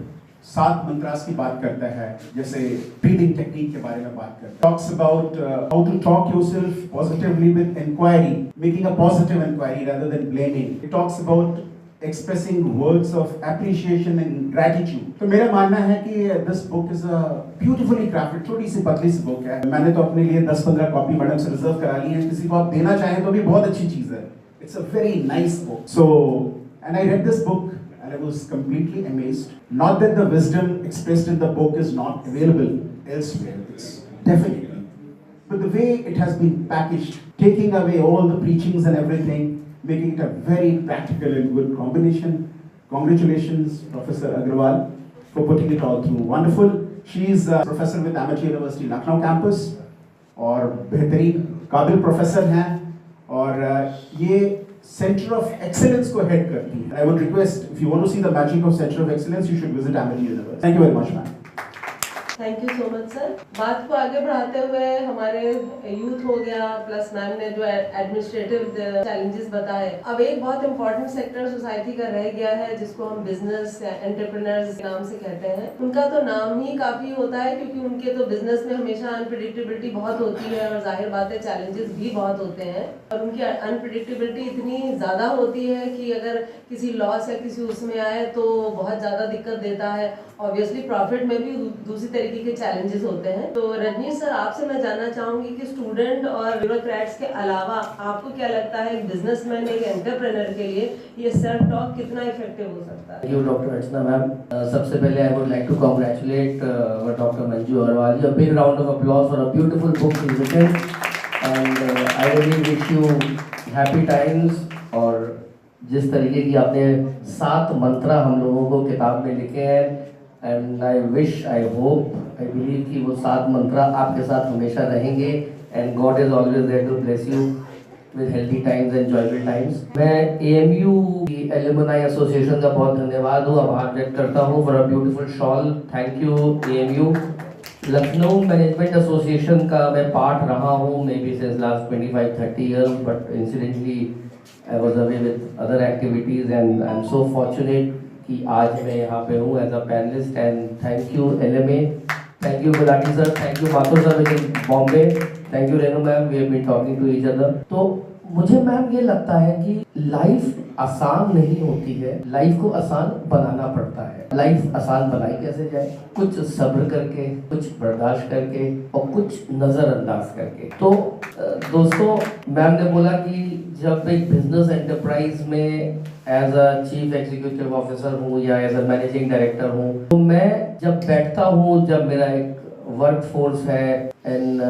7 मंत्रास की बात करता है, जैसे ब्रीदिंग टेक्निक के बारे में बात करता है। Talks about how to talk yourself positively with inquiry, making a positive inquiry rather than blaming. It talks about expressing words of appreciation and gratitude. तो मेरा मानना है कि this book is a beautifully crafted, छोटी सी पतली सी book है। मैंने तो अपने लिए 10-15 कॉपी मैडम से रिजर्व करा ली है, किसी को आप देना चाहें तो भी बहुत अच्छी चीज़ है। It's a very nice book. So, and I read this book and I was completely amazed. Not that the wisdom expressed in the book is not available elsewhere. It's definitely. But the way it has been packaged, taking away all the preachings and everything, making it a very practical and good combination. Congratulations, Professor Agrawal, for putting it all through. Wonderful. She is a professor with Amity University, Lucknow campus, और बेहतरीन काबिल professor हैं और ये centre of excellence को head करती हैं। I would request, if you want to see the magic of Center of Excellence, you should visit Amity University. Thank you very much, ma'am. Thank you so much sir. बात को आगे बढ़ाते हुए हमारे youth हो गया, प्लस मैम ने जो एडमिनिस्ट्रेटिव चैलेंजेस बताए, अब एक बहुत इंपॉर्टेंट सेक्टर सोसाइटी का रह गया है जिसको हम बिजनेस या एंटरप्रेन्योर्स के नाम से कहते हैं। उनका तो नाम ही काफी होता है क्योंकि उनके तो बिजनेस में हमेशा अनप्रिडिक्टेबिलिटी बहुत होती है और जाहिर बात है चैलेंजेस भी बहुत होते हैं और उनकी अनप्रिडिक्टेबिलिटी इतनी ज्यादा होती है कि अगर किसी लॉस या किसी उसमें आए तो बहुत ज्यादा दिक्कत देता है। ऑब्वियसली प्रॉफिट में भी दूसरी तरीके के चैलेंजेस होते हैं। तो रजनीश सर, आपसे मैं जानना चाहूंगी कि स्टूडेंट और ब्यूरोक्रेट्स के अलावा आपको क्या लगता है एक बिजनेसमैन, एक एंटरप्रेन्योर के लिए ये सेल्फ टॉक कितना इफेक्टिव हो सकता है? Thank you, Dr. Archana ma'am. सबसे पहले I would like to congratulate Dr. Manju Agarwal. A big round of applause for a beautiful book he's written, and I really wish you happy times. और जिस तरीके की आपने 7 मंत्रा हम लोगों को किताब में लिखे हैं, and I wish, I hope, I believe कि वो 7 मंत्रा आपके साथ हमेशा रहेंगे, and God is always there to bless you with healthy times and joyful times. मैं AMU की Alumni Association का बहुत धन्यवाद हूँ, आभार व्यक्त करता हूँ for a beautiful shawl. Thank you AMU. Lucknow management association का मैं पार्ट रहा हूँ maybe since last 25-30 years, but incidentally I was away with other activities and I'm so fortunate कि आज मैं यहाँ पे हूँ as a panelist, and thank you LMA, thank you Gulati sir, thank you Mathur sir in Bombay, thank you Renu ma'am, we have been talking to each other. तो मुझे ma'am ये लगता है कि लाइफ आसान नहीं होती है, लाइफ को आसान बनाना पड़ता है। लाइफ आसान बनाई कैसे जाए? कुछ सब्र करके, कुछ बर्दाश्त करके और कुछ नजरअंदाज करके। तो दोस्तों, मैम ने बोला कि जब एक बिजनेस एंटरप्राइज में as a chief executive officer हूँ या एज अ मैनेजिंग डायरेक्टर हूँ, तो मैं जब बैठता हूँ, जब मेरा एक वर्क फोर्स है एंड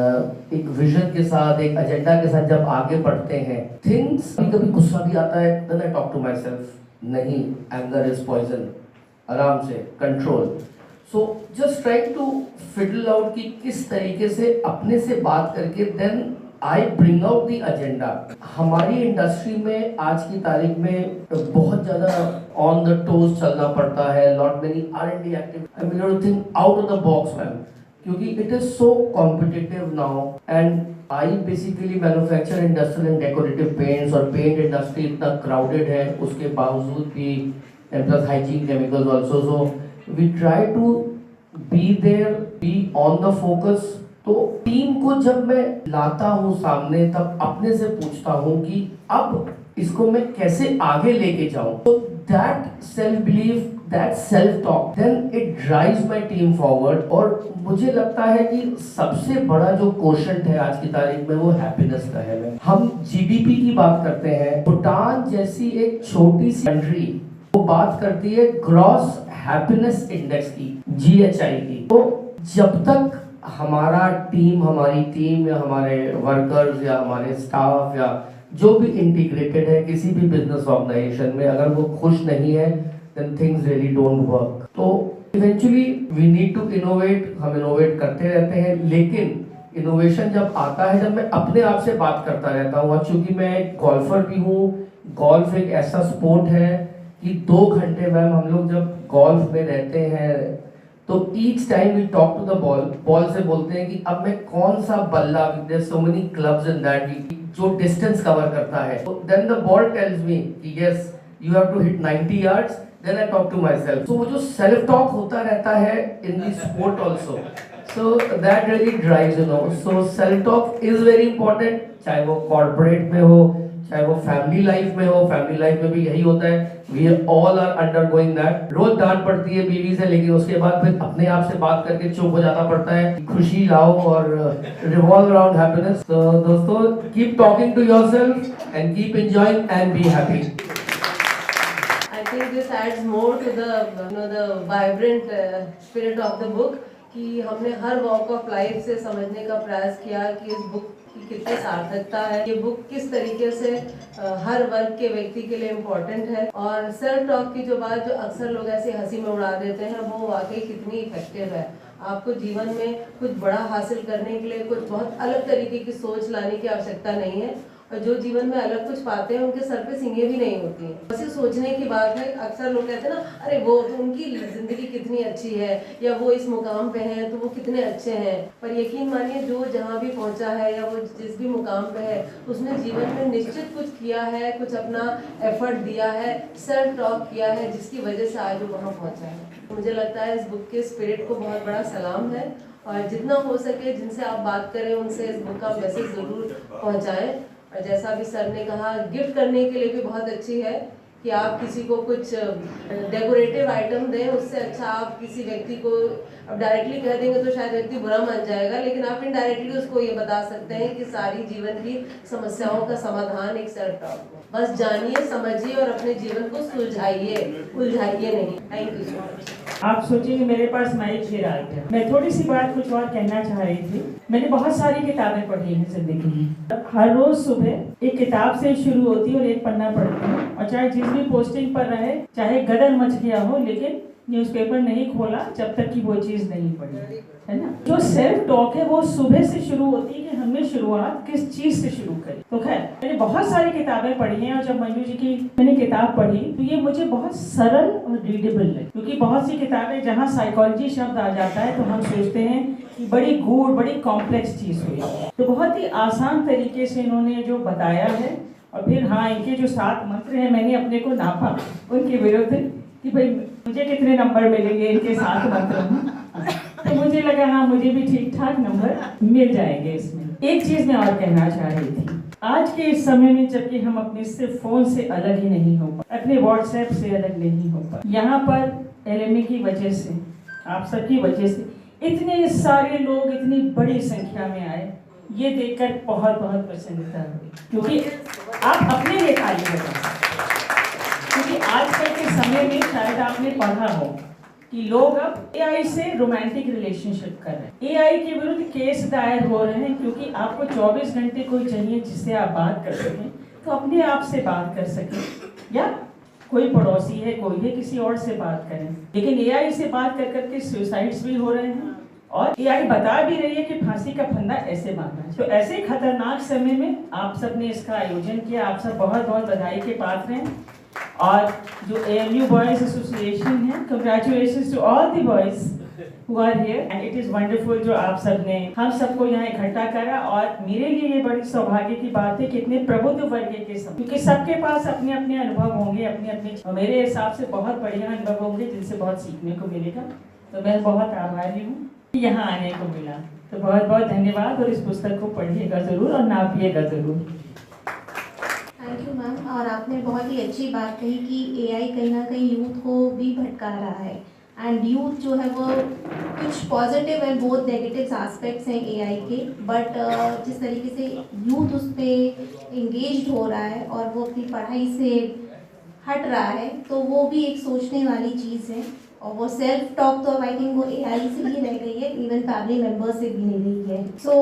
एक विजन के साथ, एक एजेंडा के साथ जब आगे बढ़ते हैं, थिंग्स कभी गुस्सा भी आता है, then I talk to myself, नहीं, एंगर इज पॉइजन, आराम से control. So just try to fiddle out कि किस तरीके से अपने से बात करके then I bring out the agenda. हमारी इंडस्ट्री में आज की तारीख में बहुत ज्यादा ऑन द टोज चलना पड़ता है, lot many R&D activity, I mean you think out of the box ma'am, क्योंकि it is so competitive now. And I basically manufacture industrial and decorative paints, और पेंट इंडस्ट्री इतना crowded है, उसके बावजूद भी, and plus hygiene chemicals also, so we try to be there, be on the focus. तो team को जब मैं लाता हूँ सामने, तब अपने से पूछता हूँ कि अब इसको मैं कैसे आगे लेके जाऊं। तो that self belief, that self talk, then it drives my team forward. और मुझे लगता है कि सबसे बड़ा जो क्वोशंट है आज की तारीख में, वो हैप्पीनेस का है। हम जीडीपी की बात करते हैं, भूटान जैसी एक छोटी सी कंट्री वो बात करती है ग्रॉस हैप्पीनेस इंडेक्स की, GHI की। तो जब तक हमारी टीम या हमारे वर्कर्स या हमारे स्टाफ या जो भी इंटीग्रेटेड है किसी भी बिजनेस ऑर्गेनाइजेशन में, अगर वो खुश नहीं है, then things really don't work. तो eventually we need to innovate, हम इनोवेट करते रहते हैं, लेकिन इनोवेशन जब आता है, जब मैं अपने आप से बात करता रहता हूँ। और चूंकि मैं एक गोल्फर भी हूँ, गोल्फ एक ऐसा स्पोर्ट है कि 2 घंटे मैम हम लोग जब गोल्फ में रहते हैं, तो each time we talk to the ball से बोलते हैं कि अब मैं कौन सा बल्ला, there so many clubs in that, जो डिस्टेंस कवर करता है। Then the ball tells me कि yes you have to hit 90 yards, then I talk to myself. So वो जो self talk होता रहता है in the sport also, so that really drives, you know. So self talk is very important, चाहे वो corporate में हो, चाहे वो family life में हो, family life में भी यही होता है, we all are undergoing that. रोज डांट पड़ती है बीवी से, लेकिन उसके बाद फिर अपने आप से बात करके चुप हो जाना पड़ता है, खुशी लाओ और revolve around happiness. So दोस्तों, keep talking to yourself and keep enjoying and be happy. I think this adds more to the vibrant spirit of the book कि हमने हर वॉक ऑफ लाइफ से समझने का प्रयास किया कि इस बुक की कितनी सार्थकता है, ये बुक किस तरीके से हर वर्ग के व्यक्ति के लिए इम्पोर्टेंट है। और सेल्फ टॉक की जो बात जो अक्सर लोग ऐसे हंसी में उड़ा देते हैं, वो वाकई कितनी इफेक्टिव है। आपको जीवन में कुछ बड़ा हासिल करने के लिए कुछ बहुत अलग तरीके की सोच लाने की आवश्यकता नहीं है, और जो जीवन में अलग कुछ पाते हैं उनके सर पे सींगे भी नहीं होती हैं। बस ये सोचने की बात है। अक्सर लोग कहते हैं ना, अरे वो तो उनकी जिंदगी कितनी अच्छी है, या वो इस मुकाम पे हैं तो वो कितने अच्छे हैं। पर यकीन मानिए, जो जहाँ भी पहुँचा है या वो जिस भी मुकाम पे है, उसने जीवन में निश्चित कुछ किया है, कुछ अपना एफर्ट दिया है, सेल्फ टॉक किया है, जिसकी वजह से आज वो वहाँ पहुँचा है। मुझे लगता है इस बुक के स्पिरिट को बहुत बड़ा सलाम है, और जितना हो सके जिनसे आप बात करें उनसे इस बुक का मैसेज ज़रूर पहुंचाएं। और जैसा अभी सर ने कहा, गिफ्ट करने के लिए भी बहुत अच्छी है कि आप किसी को कुछ डेकोरेटिव आइटम दें। उससे अच्छा आप किसी व्यक्ति को, अब डायरेक्टली कह देंगे तो शायद व्यक्ति बुरा मान जाएगा, लेकिन आप इनडायरेक्टली उसको ये बता सकते हैं कि सारी जीवन की समस्याओं का समाधान एक सेल्फ टॉक। बस जानिए, समझिए और अपने जीवन को सुलझाइए, उलझाइए नहीं। Thank you so much. आप सोचिए मेरे पास माइक फिर आ गया। मैं थोड़ी सी बात कुछ और कहना चाह रही थी। मैंने बहुत सारी किताबें पढ़ी हैं जिंदगी में। हर रोज सुबह एक किताब से शुरू होती है और एक पन्ना पढ़ती हूँ, और चाहे जिस भी पोस्टिंग पर रहे, चाहे गदर मच गया हो, लेकिन न्यूज़पेपर नहीं खोला जब तक कि वो चीज़ नहीं पढ़ी, है ना। जो सेल्फ टॉक है वो सुबह से शुरू होती है कि हमने शुरुआत किस चीज़ से शुरू करी। तो खैर, मैंने बहुत सारी किताबें पढ़ी हैं, और जब मंजू जी की मैंने किताब पढ़ी तो ये मुझे बहुत सरल और रीडेबल लगी। क्योंकि बहुत सी किताबें जहाँ साइकोलॉजी शब्द आ जाता है तो हम सोचते हैं कि बड़ी गूढ़, बड़ी कॉम्प्लेक्स चीज़ हुई। तो बहुत ही आसान तरीके से इन्होंने जो बताया है, और फिर हाँ, इनके जो 7 मंत्र हैं मैंने अपने को नापा उनके विरुद्ध कि भाई मुझे कितने नंबर मिलेंगे इनके 7 मंत्रों में। तो मुझे लगा हाँ, मुझे भी ठीक ठाक नंबर मिल जाएंगे इसमें। एक चीज़ मैं और कहना चाह रही थी। आज के इस समय में जबकि हम अपने सिर्फ फ़ोन से अलग ही नहीं हो पा, अपने व्हाट्सएप से अलग नहीं हो पा, यहाँ पर LMA की वजह से, आप सबकी वजह से इतने सारे लोग इतनी बड़ी संख्या में आए, ये देखकर बहुत बहुत प्रसन्नता हुई। क्योंकि आप अपने लिए कार्य कर रहे हैं। क्योंकि आजकल के समय में शायद आपने पढ़ा हो कि लोग अब AI से रोमांटिक रिलेशनशिप कर रहे हैं। AI के विरुद्ध केस दायर हो रहे हैं, क्योंकि आपको 24 घंटे कोई चाहिए जिससे आप बात कर सकें, तो अपने आप से बात कर सकें, या कोई पड़ोसी है, कोई है, किसी और से बात करें। लेकिन AI से बात कर करके सुसाइड्स भी हो रहे हैं, और AI बता भी रही है कि फांसी का फंदा ऐसे बांधना है। तो ऐसे खतरनाक समय में आप सब ने इसका आयोजन किया, आप सब बहुत बहुत बधाई के पात्र हैं। और जो ANU बॉयज एसोसिएशन है, congratulations to all the boys who are here, and it is wonderful जो आप सब ने हम सबको यहाँ इकट्ठा करा। और मेरे लिए ये बड़ी सौभाग्य की बात है कि इतने प्रबुद्ध वर्ग के सब, क्योंकि सबके पास अपने अपने अनुभव होंगे, अपने अपने, मेरे हिसाब से बहुत बढ़िया अनुभव होंगे जिनसे बहुत सीखने को मिलेगा। तो मैं बहुत आभारी हूँ यहाँ आने को मिला। तो बहुत बहुत धन्यवाद, और इस पुस्तक को पढ़िएगा ज़रूर और नापिएगा ज़रूर। Thank you ma'am. और आपने बहुत ही अच्छी बात कही कि AI कहीं ना कहीं यूथ को भी भटका रहा है, एंड यूथ जो है वो कुछ पॉजिटिव एंड बहुत नेगेटिव एस्पेक्ट्स हैं AI के, बट जिस तरीके से यूथ उस पर इंगेज हो रहा है और वो अपनी पढ़ाई से हट रहा है, तो वो भी एक सोचने वाली चीज़ है। और वो सेल्फ टॉक तो आई थिंक वो AI से ही रह गई है, इवन फैमिली मेम्बर्स से भी नहीं रही है। So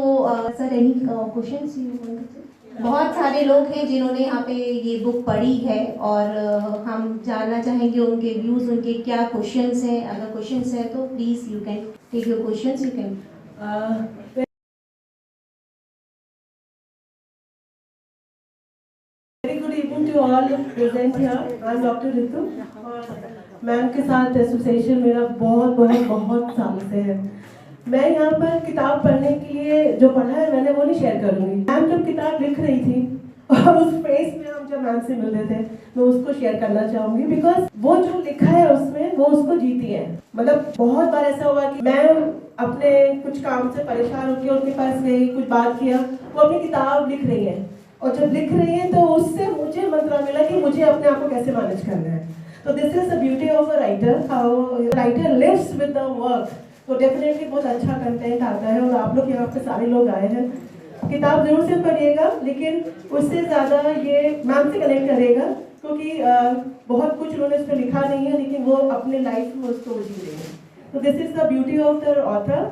sir, any questions you want to say? बहुत सारे लोग हैं जिन्होंने यहाँ पे ये बुक पढ़ी है, और हम जानना चाहेंगे उनके व्यूज़, उनके क्या क्वेश्चंस हैं। अगर क्वेश्चंस हैं तो please you can take your questions, you can. Very good evening to all present here. I am doctor Ritu, और मैम के साथ एसोसिएशन मेरा बहुत बहुत बहुत साल से है। मैं यहाँ पर किताब पढ़ने के लिए जो पढ़ा है मैंने वो नहीं शेयर करूँगी। मैम जब किताब लिख रही थी और उस फेस में हम जब मैम से मिलते थे, मैं उसको शेयर करना चाहूँगी, बिकॉज वो जो लिखा है उसमें वो उसको जीती है। मतलब बहुत बार ऐसा हुआ कि मैं अपने कुछ काम से परेशान होकर उनके पास गई, कुछ बात किया, वो अपनी किताब लिख रही है, और जब लिख रही है तो उससे मुझे मंत्र मिला कि मुझे अपने आप को कैसे मैनेज करना है। तो this is the beauty of a writer, how writer lives with the work. तो डेफिनेटली बहुत अच्छा कंटेंट आता है, और आप लोग यहाँ पे सारे लोग आए हैं, किताब जरूर से पढ़िएगा, लेकिन उससे ज़्यादा ये मैम से कनेक्ट करेगा, क्योंकि बहुत कुछ उन्होंने इस पर लिखा नहीं है, लेकिन वो अपने लाइफ में उसको जी रहे हैं। तो this is the beauty of the author,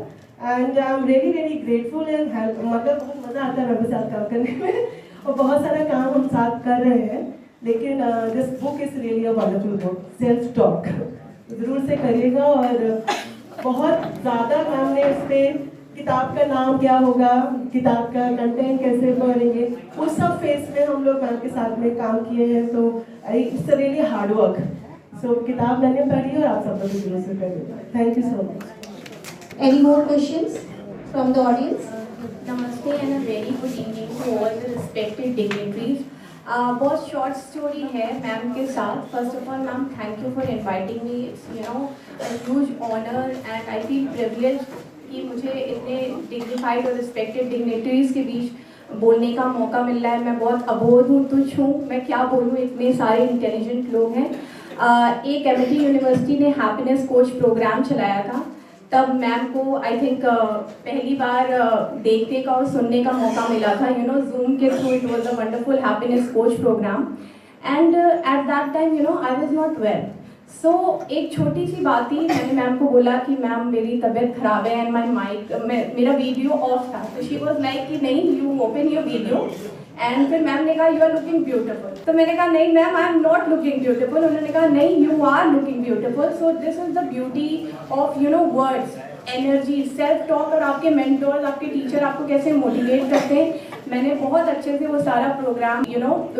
and I am really very grateful and help, मतलब बहुत मज़ा आता है मेरे साथ काम करने में, और बहुत सारा काम हम साथ कर रहे हैं। लेकिन this book is really a wonderful book, self talk ज़रूर से करिएगा। और बहुत ज़्यादा मैम ने इस पर किताब का नाम क्या होगा, किताब का कंटेंट कैसे पढ़ेंगे, उस सब फेस में हम लोग मैम के साथ में काम किए हैं. तो इट्स रियली हार्ड वर्क. सो किताब मैंने पढ़ी और आप सब लोग जरूर से पढ़िएगा. Thank you so much. Any more questions from the audience? Namaste and a very good evening to all the respected dignitaries. बहुत शॉर्ट स्टोरी है मैम के साथ. First of all ma'am, thank you for inviting me. It's a huge honour and I feel privilege कि मुझे इतने dignified और respected dignitaries के बीच बोलने का मौका मिल रहा है. मैं बहुत अबोध हूँ, तुच्छ हूँ, मैं क्या बोलूँ, इतने सारे इंटेलिजेंट लोग हैं. एक एमिटी यूनिवर्सिटी ने हैप्पीनेस कोच प्रोग्राम चलाया था. तब मैम को आई थिंक पहली बार देखने का और सुनने का मौका मिला था. जूम के through. It was a wonderful happiness coach program and at that time I was not well. So एक छोटी सी बात ही, मैंने मैम को बोला कि मैम मेरी तबीयत खराब है एंड माई माइक, मेरा वीडियो ऑफ था. तो शी वॉज लाइक कि नहीं, you open your video. And फिर मैम ने कहा यू आर लुकिंग ब्यूटिफुल. तो मैंने कहा नहीं ma'am, I am not looking beautiful. उन्होंने कहा नहीं, you are looking beautiful. So this is the beauty of words, energy, self talk. और आपके मेंटोर्स, आपके टीचर आपको कैसे मोटिवेट करते हैं. मैंने बहुत अच्छे से वो सारा प्रोग्राम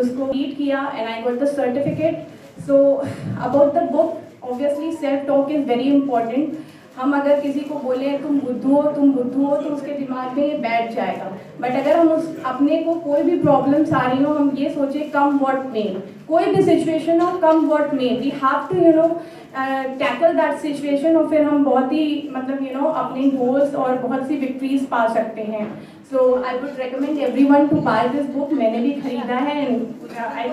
उसको रीड किया and I got the certificate. So about the book, obviously self talk is very important. हम अगर किसी को बोले तुम बुद्धू हो, तुम बुद्धू हो, तो उसके दिमाग में ये बैठ जाएगा. बट अगर हम अपने को कोई भी प्रॉब्लम्स आ रही हो, हम ये सोचे कम व्हाट मे, कोई भी सिचुएशन हो, come what may, we have to tackle that situation. और फिर हम बहुत ही अपने गोल्स और बहुत सी विक्ट्रीज पा सकते हैं. So I would recommend everyone to buy this book. मैंने भी खरीदा है. आई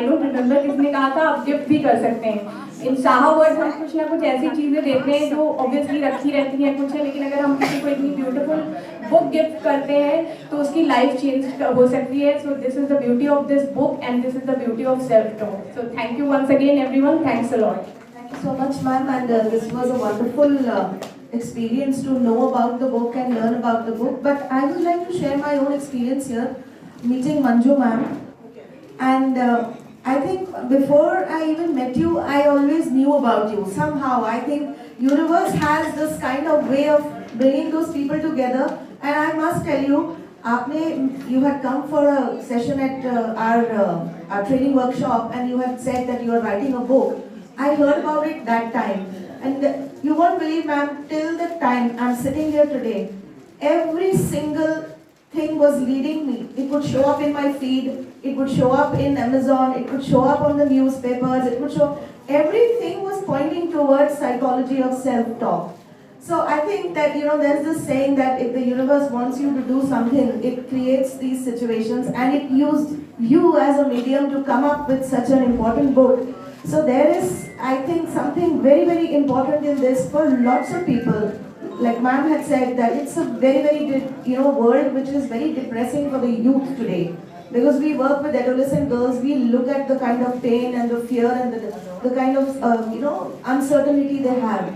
डोंट रिमेंबर किसने कहा था, आप गिफ्ट भी कर सकते हैं. इन साहा वर्ड हम कुछ ना कुछ ऐसी चीज़ें देते हैं जो ऑब्वियसली रखी रहती हैं कुछ है, लेकिन अगर हम किसी को इतनी ब्यूटीफुल बुक गिफ्ट करते हैं तो उसकी लाइफ चेंज हो सकती है. So this is the beauty of this book and this is the beauty of self talk. So thank you once again everyone. Thanks a lot. Thank you so much, ma'am, and this was a wonderful experience to know about the book and learn about the book. But I would like to share my own experience here, meeting Manju ma'am. And I think before I even met you, I always knew about you. Somehow, I think universe has this kind of way of bringing those people together. And I must tell you, you had come for a session at our training workshop, and you had said that you are writing a book. I heard about it that time, and you won't believe, ma'am, till the time I'm sitting here today, every single thing was leading me. It would show up in my feed, it would show up in Amazon, it would show up on the newspapers, it would show, everything was pointing towards psychology of self-talk. So I think that, there's this saying that if the universe wants you to do something, it creates these situations, and it used you as a medium to come up with such an important book. So there is, I think, something very, very important in this for lots of people. Like ma'am had said, that it's a very, very, world which is very depressing for the youth today. Because we work with adolescent girls, we look at the kind of pain and the fear and the kind of, uncertainty they have.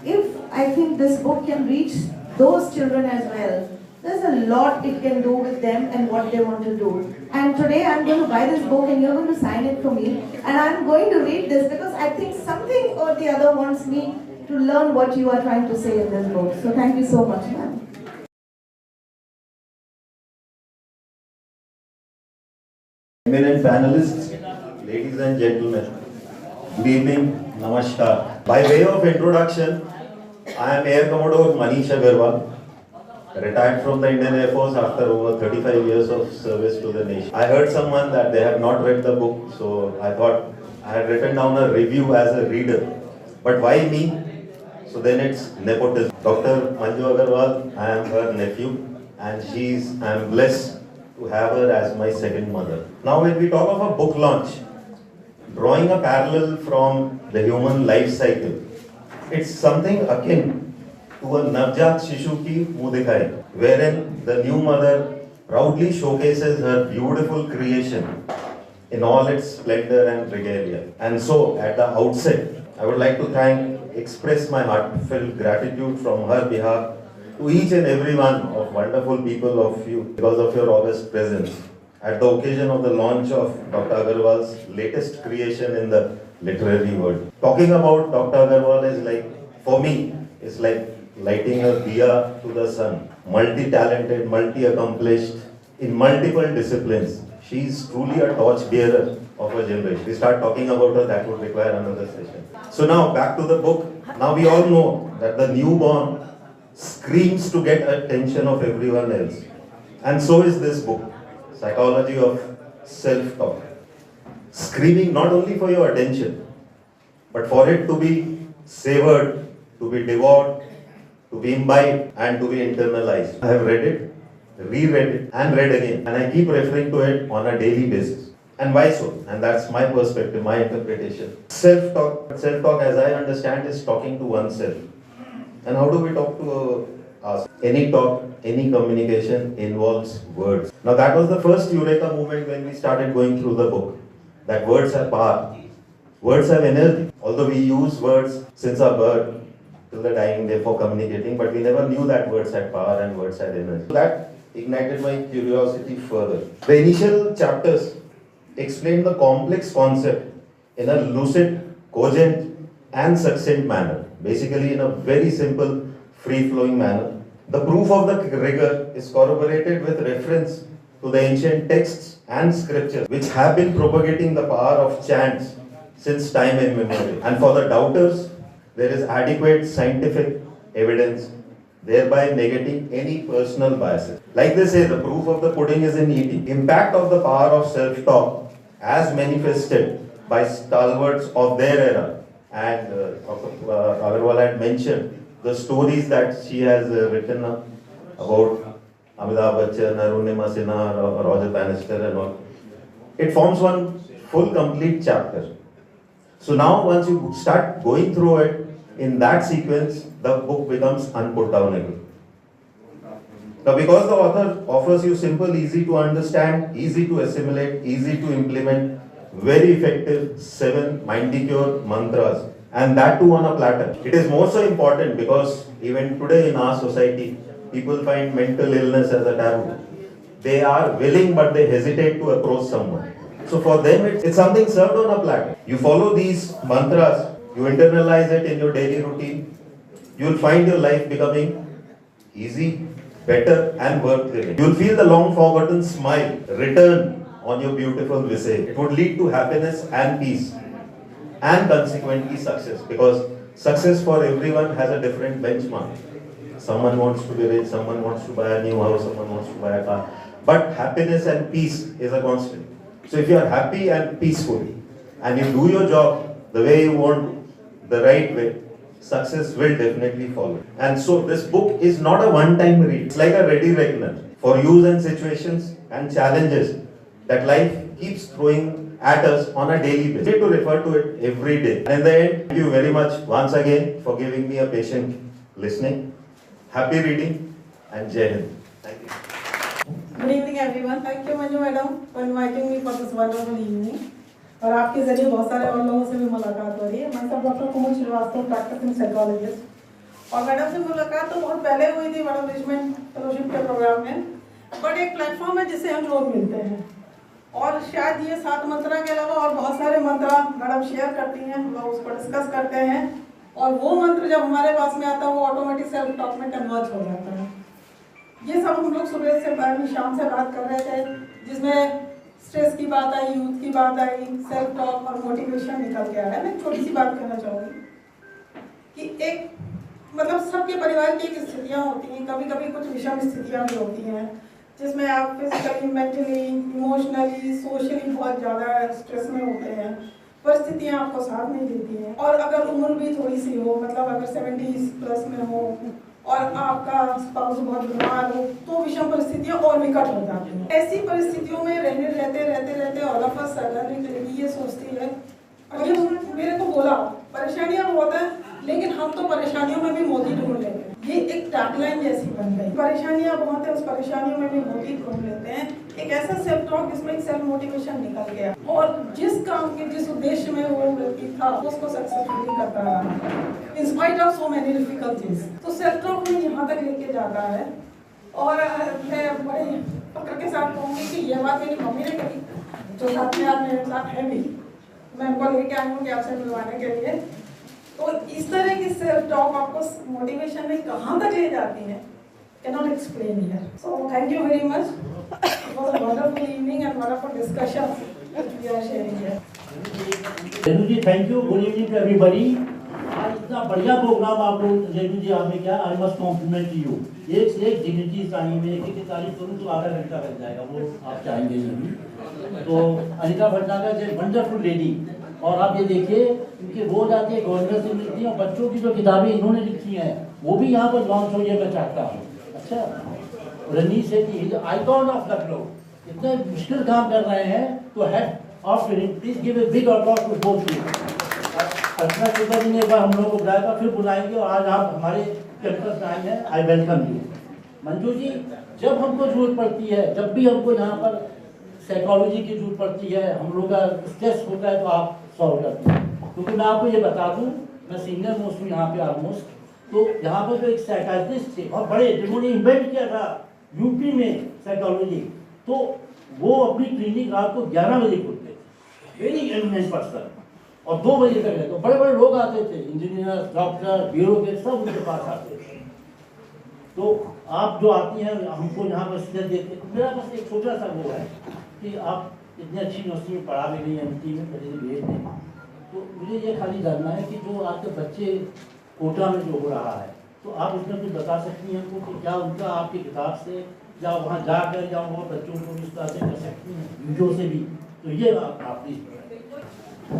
If I think this book can reach those children as well, there's a lot it can do with them and what they want to do. And today I'm going to buy this book and you're going to sign it for me. And I'm going to read this because I think something or the other wants me to learn what you are trying to say in this book. So thank you so much, ma'am. Eminent panelists, ladies and gentlemen, good evening, namaskar. By way of introduction, I am Air Commodore Manish Agarwal, retired from the Indian Air Force after over 35 years of service to the nation. I heard someone that they have not read the book, so I thought I had written down a review as a reader. But why me? So then it's nepotism. Dr. Manju Agarwal, I am her nephew, and I am blessed to have her as my second mother. Now when we talk of a book launch, drawing a parallel from the human life cycle, it's something akin to a Navjat Shishu ki Muh Dikhai, wherein the new mother proudly showcases her beautiful creation in all its splendor and regalia. And so, at the outset, I would like to express my heartfelt gratitude from her behalf to each and every one of wonderful people of you because of your august presence at the occasion of the launch of Dr. Agarwal's latest creation in the literary world. Talking about Dr. Agarwal is like, for me, is like lighting a diya to the sun. multi-talented, multi-accomplished in multiple disciplines. She is truly a torchbearer of her generation. We start talking about her, that would require another session. So now back to the book. Now we all know that the newborn screams to get attention of everyone else. And so is this book, Psychology of Self-Talk. Screaming not only for your attention, but for it to be savored, to be devoured, to be imbibed, and to be internalized. I have read it, reread it, and read again. And I keep referring to it on a daily basis. And why so? And that's my perspective, my interpretation. Self-talk as I understand is talking to oneself. And how do we talk to us? Any talk, any communication involves words. Now that was the first eureka moment when we started going through the book. That words have power. Words have energy. Although we use words since our birth till the dying day for communicating, but we never knew that words had power and words had energy. So that ignited my curiosity further. The initial chapters explain the complex concept in a lucid, cogent, and succinct manner. Basically in a very simple, free-flowing manner. The proof of the rigor is corroborated with reference to the ancient texts and scriptures which have been propagating the power of chants since time immemorial. And for the doubters, there is adequate scientific evidence, thereby negating any personal biases. Like they say, the proof of the pudding is in eating. Impact of the power of self-talk as manifested by stalwarts of their era. And Agarwal had mentioned the stories that she has written about Amitabh Bachchan, Arunima Sinha, Roger Bannister and all. It forms one full complete chapter. So now once you start going through it, in that sequence, the book becomes unputdownable. Now because the author offers you simple, easy to understand, easy to assimilate, easy to implement, very effective 7 Mindicure mantras, and that too on a platter. It is more so important because even today in our society, people find mental illness as a taboo. They are willing but they hesitate to approach someone. So for them, it's something served on a platter. You follow these mantras, you internalize it in your daily routine, you'll find your life becoming easy, better and worth living. You'll feel the long forgotten smile return on your beautiful visage. It would lead to happiness and peace and consequently success, because success for everyone has a different benchmark. Someone wants to be rich, someone wants to buy a new house, someone wants to buy a car. But happiness and peace is a constant. So if you are happy and peaceful and you do your job the way you want, the right way, success will definitely follow. And so this book is not a one-time read. It's like a ready reckoner for use and situations and challenges that life keeps throwing at us on a daily basis. We need to refer to it every day. And in the end, thank you very much once again for giving me a patient listening. Happy reading and Jai Hind. Thank you. Good evening everyone. Thank you Manju madam for inviting me for this wonderful evening. और आपके जरिए बहुत सारे और लोगों से भी मुलाकात हो रही है. मैं डॉक्टर कुमुद श्रीवास्तव, प्रैक्टिसिंग साइकोलॉजिस्ट. और मैडम से मुलाकात तो बहुत पहले हुई थी मैडम रिचमेंट फेलोशिप के प्रोग्राम में. बट एक प्लेटफॉर्म है जिससे हम रोज मिलते हैं. और शायद ये 7 मंत्रा के अलावा और बहुत सारे मंत्रा मैडम शेयर करती हैं, हम लोग उसको डिस्कस करते हैं. और वो मंत्र जब हमारे पास में आता है वो ऑटोमेटिक सेल्फ टॉक में कन्वर्ट हो जाता है. ये सब हम लोग सुबह से शाम से बात कर रहे थे, जिसमें स्ट्रेस की बात आई, यूथ की बात आई, सेल्फ टॉक और मोटिवेशन निकल के आया. मैं छोटी सी बात कहना चाहूँगी कि एक मतलब सबके परिवार की एक स्थितियाँ होती हैं. कभी कभी कुछ विषम स्थितियाँ भी होती हैं जिसमें आप फिजिकली, मेंटली, इमोशनली, सोशली बहुत ज़्यादा स्ट्रेस में होते हैं. परिस्थितियाँ आपको साथ नहीं देती हैं. और अगर उम्र भी थोड़ी सी हो, मतलब अगर 70+ में हो और आपका स्पाउस बहुत बीमार हो, तो विषम परिस्थितियाँ और विकट हो जाती हैं. ऐसी परिस्थितियों में रहते ऑल ऑफ अ सडन एक लड़की ये सोचती है, अगर मेरे को बोला परेशानियाँ बहुत है, लेकिन हम तो परेशानियों में भी मोती ढूंढ लेते हैं. ये एक टैगलाइन जैसी बन गई. परेशानियाँ बहुत है, उस परेशानियों में भी मोती ढूंढ लेते हैं. एक ऐसा सेल्फ टॉक जिसमें एक सेल्फ मोटिवेशन निकल गया और जिस काम के जिस उद्देश्य में वो व्यक्ति था उसको सक्सेसफुली करता रहा in spite of so many difficulties. तो सेल्फ टॉक में यहाँ तक लेके जाता है. और मैं बड़े फक्र के साथ कहूँगी कि ये बात मेरी मम्मी ने कही, जो साथ में आज मेरे साथ है भी, मैं उनको लेके आई हूँ कि आपसे मिलवाने के लिए. तो इस तरह की सेल्फ टॉक आपको मोटिवेशन में कहाँ तक ले जाती है cannot explain here. So thank you very much. It was a wonderful evening and wonderful discussion that we are sharing here. Renu ji thank you. Good evening to everybody. आज इतना बढ़िया प्रोग्राम आप लोग रेणु जी आपने किया. I must compliment you. एक से एक डिग्निटी चाहिए. मैं एक तारीफ करूँ तो आधा घंटा लग जाएगा, वो आप चाहेंगे नहीं. तो Anita Bhatnagar is wonderful lady. और आप ये देखिए इनकी रोज आती है, गवर्नर से मिलती है, और बच्चों की जो किताबें इन्होंने लिखी हैं वो भी यहाँ पर लॉन्च हो, ये मैं चाहता हूँ. अच्छा, रनीश सेठी आइकॉन ऑफ लखनऊ इतने मुश्किल काम कर रहे हैं, तो head off please give a big applause to both you. Archana Chopra ji ने एक बार हम लोगों को बुलाया था, फिर बुलाएंगे, और आज आप हमारे कैंपस में आए हैं. I welcome you. Manju ji, जब हमको जरूरत पड़ती है, जब भी हमको यहाँ पर साइकोलॉजी की जरूरत पड़ती है, हम लोग का स्ट्रेस होता है, तो आप सॉल्व करते हैं. क्योंकि मैं आपको ये बता दूँ, मैं सीनियर मोस्ट हूँ यहाँ पे ऑलमोस्ट. तो यहाँ पर जो एक साइकाइट्रिस्ट थे बहुत बड़े, जिन्होंने इन्वेंट किया था यूपी में साइकोलॉजी, तो वो अपनी क्लिनिक रात को 11 बजे खोलते थे. Very eminent person. और 2 बजे तक रहते. तो बड़े बड़े लोग आते थे, इंजीनियर, डॉक्टर, ब्यूरोक्रेट, सब उनके पास आते थे. तो आप जो आती हैं हमको यहाँ पर स्ट्रेस देते. मेरा बस एक छोटा सा वो है कि आप इतनी अच्छी यूनिवर्सिटी में पढ़ा भी नहीं, एमटी में पढ़े भेज दें. तो मुझे ये खाली जानना है कि जो आपके बच्चे कोटा में जो हो रहा है, तो आप उसमें कुछ बता सकती हैं हमको कि क्या उनका आपकी किताब से, या वहाँ जाकर, या वहाँ बच्चों को इस तरह से कर सकती हैं, वीडियो से भी. तो ये आप प्लीज बताएं.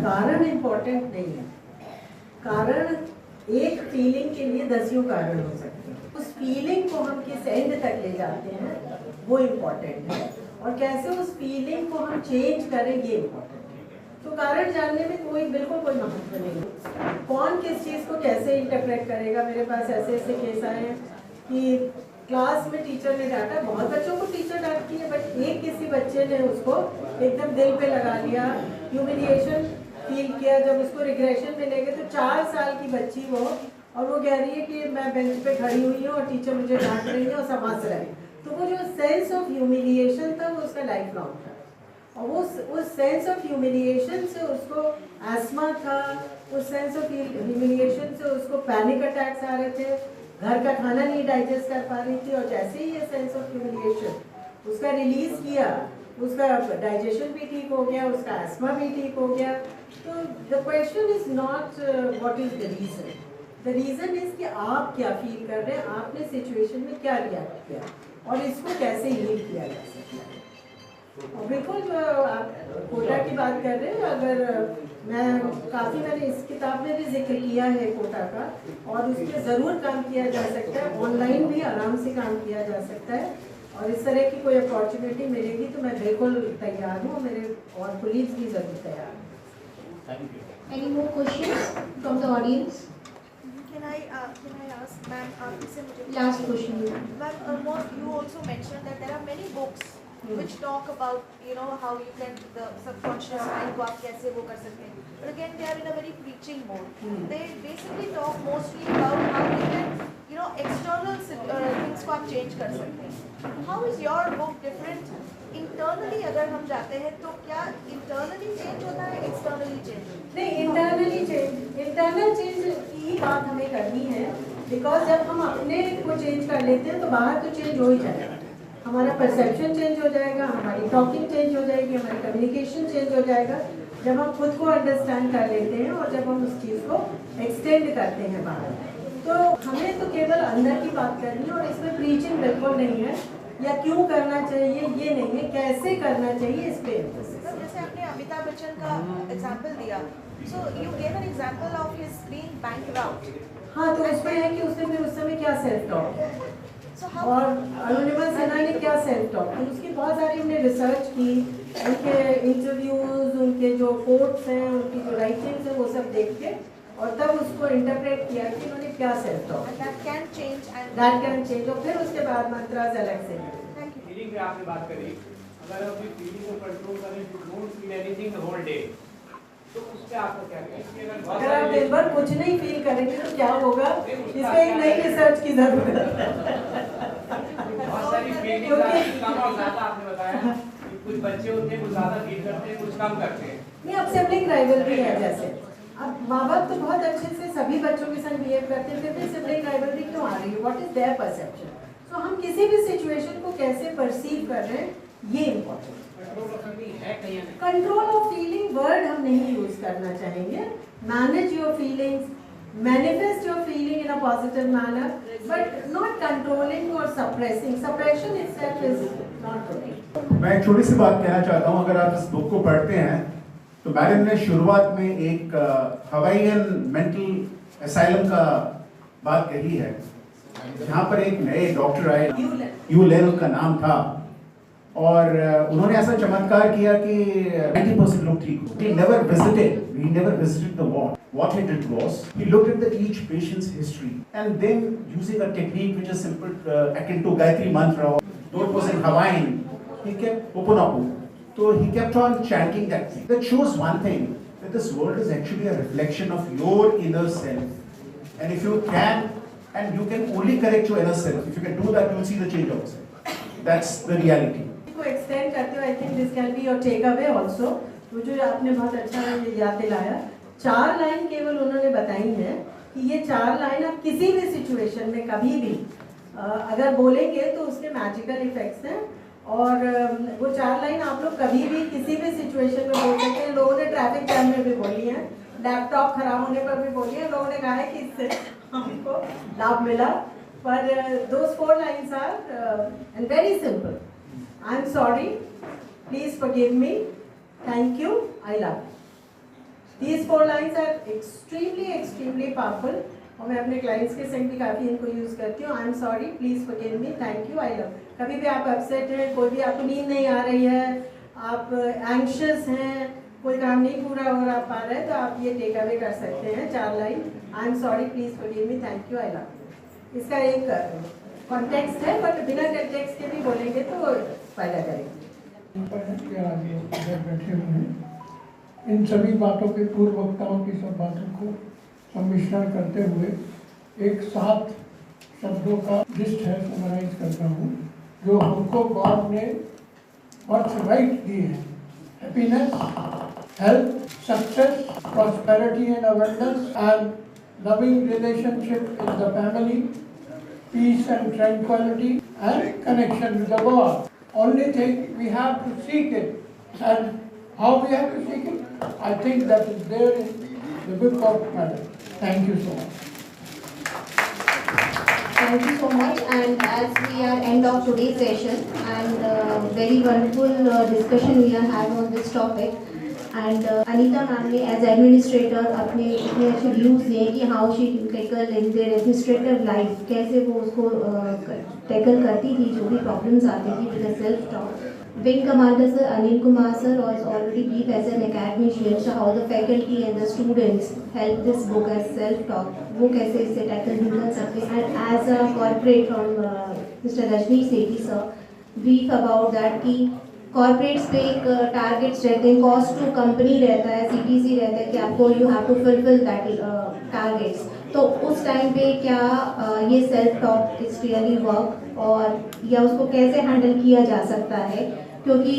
कारण इम्पोर्टेंट नहीं है. कारण एक फीलिंग के लिए 10 कारण हो सकते हैं. उस फीलिंग को हम किस एंड तक ले जाते हैं वो इम्पोर्टेंट है, और कैसे उस फीलिंग को हम चेंज करें ये इम्पोर्टेंट है. तो कारण जानने में बिल्कुल कोई महत्व नहीं है. कौन किस चीज़ को कैसे इंटरप्रेट करेगा. मेरे पास ऐसे ऐसे केस आए हैं कि क्लास में टीचर ने डांटा, बहुत बच्चों को टीचर डांटती है, बट एक किसी बच्चे ने उसको एकदम दिल पे लगा लिया, ह्यूमिलिएशन फील किया. जब उसको रिग्रेशन मिलेगा तो 4 साल की बच्ची वो, और वो कह रही है कि मैं बेंच पे खड़ी हुई हूँ और टीचर मुझे डांट रही है और समझ रहे हैं. तो वो जो सेंस ऑफ ह्यूमिलिएशन था वो उसका लाइफ लॉन्ग था, और वो उस सेंस ऑफ ह्यूमिलिएशन से उसको एस्मा था, उस सेंस ऑफ ह्यूमिलिएशन से उसको पैनिक अटैक्स आ रहे थे, घर का खाना नहीं डाइजेस्ट कर पा रही थी. और जैसे ही ये सेंस ऑफ ह्यूमिलिएशन उसका रिलीज किया, उसका डाइजेशन भी ठीक हो गया, उसका एस्मा भी ठीक हो गया. तो the question is not what is the reason. The reason is कि आप क्या फील कर रहे हैं, आपने सिचुएशन में क्या रिएक्ट किया, और इसको कैसे हील किया जा सकता है. और बिल्कुल जो आप कोटा की बात कर रहे हैं, अगर मैंने इस किताब में भी जिक्र किया है कोटा का, और उस पर ज़रूर काम किया जा सकता है. ऑनलाइन भी आराम से काम किया जा सकता है, और इस तरह की कोई अपॉर्चुनिटी मिलेगी तो मैं बिल्कुल तैयार हूँ, मेरे और पुलिस भी ज़रूर तैयार हैं. Any more questions from the audience? Can I ask, ma'am, Last question. Ma'am, you also mentioned that there are many books which talk about, how you can, the subconscious mind को आप कैसे वो कर सकते हैं. But again, they are in a very preaching mode. They basically talk mostly about how you can, external things को आप change कर सकते हैं. How is your book different? Internally अगर हम जाते हैं तो क्या internally change होता है, externally change? नहीं, इंटरनल चेंज की बात हमें करनी है, बिकॉज जब हम अपने को चेंज कर लेते हैं तो बाहर तो चेंज हो ही जाएगा. हमारा परसेप्शन चेंज हो जाएगा, हमारी टॉकिंग चेंज हो जाएगी, हमारी कम्युनिकेशन चेंज हो जाएगा, जब हम खुद को अंडरस्टैंड कर लेते हैं और जब हम उस चीज़ को एक्सटेंड करते हैं बाहर. तो हमें तो केवल अंदर की बात करनी है, और इसमें प्रीचिंग बिल्कुल नहीं है, या क्यों करना चाहिए ये नहीं है, कैसे करना चाहिए इस पे. जैसे आपने अमिताभ बच्चन का एग्जाम्पल दिया, so you gave an example of his being bankrupt. हाँ, तो उसमें है कि उसने फिर उस समय क्या सेल्फ टॉक, और अरुणिमा सिन्हा ने क्या सेल्फ टॉक की, उसकी बहुत सारी हमने रिसर्च की, उनके इंटरव्यूज, उनके जो कोट्स हैं, उनकी जो राइटिंग्स हैं, वो सब देख के, और तब उसको इंटरप्रेट किया कि उन्होंने क्या self talk. That can change, और फिर उसके बाद मंत्रास अलग से. फीलिंग पे आपने बात करी, अगर हम अपनी फीलिंग को कंट्रोल करें, don't feel anything the whole day, तो उस पे आपको क्या कहें? अगर आप दिन भर कुछ नहीं फील करेंगे तो क्या होगा, इसमें एक नई रिसर्च की जरूरत है. बहुत सारी फीलिंग कम और ज्यादा आपने बताया, कुछ बच्चे होते हैं कुछ ज्यादा फील करते हैं, कुछ कम करते हैं. नहीं, अब सिबलिंग राइवलरी है. जैसे अब माँ बाप तो बहुत अच्छे से सभी बच्चों के साथ बिहेव करते हैं, फिर भी सिबलिंग राइवलरी क्यों आ रही है, व्हाट इज देयर परसेप्शन. तो हम किसी भी सिचुएशन को कैसे परसीव कर रहे हैं ये important. Control of feeling word हम नहीं यूज करना चाहेंगे। Manage your feelings, manifest your feeling in a positive manner, but not controlling or suppressing. Suppression itself is not good. मैं एक छोटी सी बात कहना चाहता हूँ। अगर आप इस बुक को पढ़ते हैं तो मैडम ने शुरुआत में एक हवाईयन मेंटल असाइलम का बात कही है, जहाँ पर एक नए डॉक्टर आए, यूलेन उनका नाम था, और उन्होंने ऐसा चमत्कार किया कि 90% लोग ठीक हो। He never visited the ward. What he did was, he looked at each patient's history and then using a technique which is simple, akin to Gayatri Mantra, though it was in Hawaiian, he kept Ho'oponopono. So he kept on chanting that thing. That shows one thing, that this world is actually a reflection of your inner self. And if you can, and you can only correct your inner self, if you can do that, you will see the change outside. That's the reality. को extend करते हुए I think this can be your take away also. मुझे आपने बहुत अच्छा ये याद दिलाया। 4 लाइन केवल उन्होंने बताई है कि ये 4 लाइन आप किसी भी सिचुएशन में कभी भी अगर बोलेंगे तो उसके मैजिकल इफेक्ट्स हैं, और वो 4 लाइन आप लोग कभी भी किसी भी सिचुएशन में बोल सकते हैं। लोगों ने ट्रैफिक जैम में भी बोली है, लैपटॉप खराब होने पर भी बोली है, लोगों ने कहा है कि इससे हमको लाभ मिला। पर those 4 lines are and very simple. I'm sorry, please forgive me, thank you, I love you. These 4 lines are extremely powerful, और मैं अपने क्लाइंट्स के संग भी काफ़ी इनको यूज़ करती हूँ। I'm sorry, please forgive me, thank you, I love you. कभी भी आप अपसेट हैं, कोई भी आपको नींद नहीं आ रही है, आप एंग्शियस हैं, कोई काम नहीं पूरा हो रहा पा रहा है, तो आप ये टेक अवे कर सकते हैं 4 line. I'm sorry, please forgive me, thank you, I love you. इसका एक कॉन्टेक्स्ट है, बट बिना कॉन्टेक्स्ट के भी बोलेंगे तो फायदा करेंगे। बैठे हुए हैं, इन सभी बातों के पूर्व वक्ताओं की सब बातों को सम्मिश्रण करते हुए एक 7 शब्दों का लिस्ट है, समराइज करता हूँ, जो हमको गॉड ने बर्थ राइट दी है। Happiness, health, success, prosperity and abundance and loving relationship in the family, peace and tranquility, and connection with the God. Only thing we have to seek it, and how we have to seek it, I think that is there in the book of Madam. Thank you so much. Thank you so much. And as we are end of today's session, and very wonderful discussion we are having on this topic. And Anita ma'am ने as administrator अपने इतने अच्छे views दिए कि how she tackle in their administrative life, कैसे वो उसको tackle करती थी जो भी problems आती थी with the self talk. Wing Commander Sir Anil Kumar Sir was already brief as an academician, so how the faculty and the students help this book as self talk, वो कैसे इससे tackle भी कर सकते हैं. And as a corporate from Mr. Rajneesh Sethi Sir, brief about that कि corporates पे एक टारगेट्स रहते हैं, कॉस्ट टू कंपनी रहता है, CTC रहता है कि आपको you have to fulfil that targets. तो उस टाइम पे क्या ये self talk is really work, और या उसको कैसे हैंडल किया जा सकता है, क्योंकि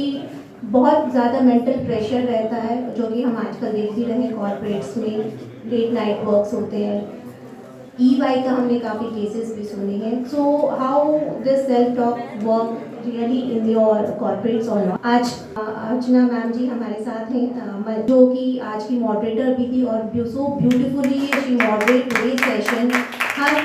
बहुत ज़्यादा मेंटल प्रेशर रहता है जो कि हम आजकल देख भी रहे हैं कॉर्पोरेट्स में, लेट नाइट वर्क्स होते हैं, EY का हमने काफ़ी केसेस भी सुने हैं। So how this self talk work really in your corporates और नॉट। आज अर्चना मैम जी हमारे साथ हैं, जो कि आज की मॉडरेटर भी थी, और so beautifully she moderate today session. हर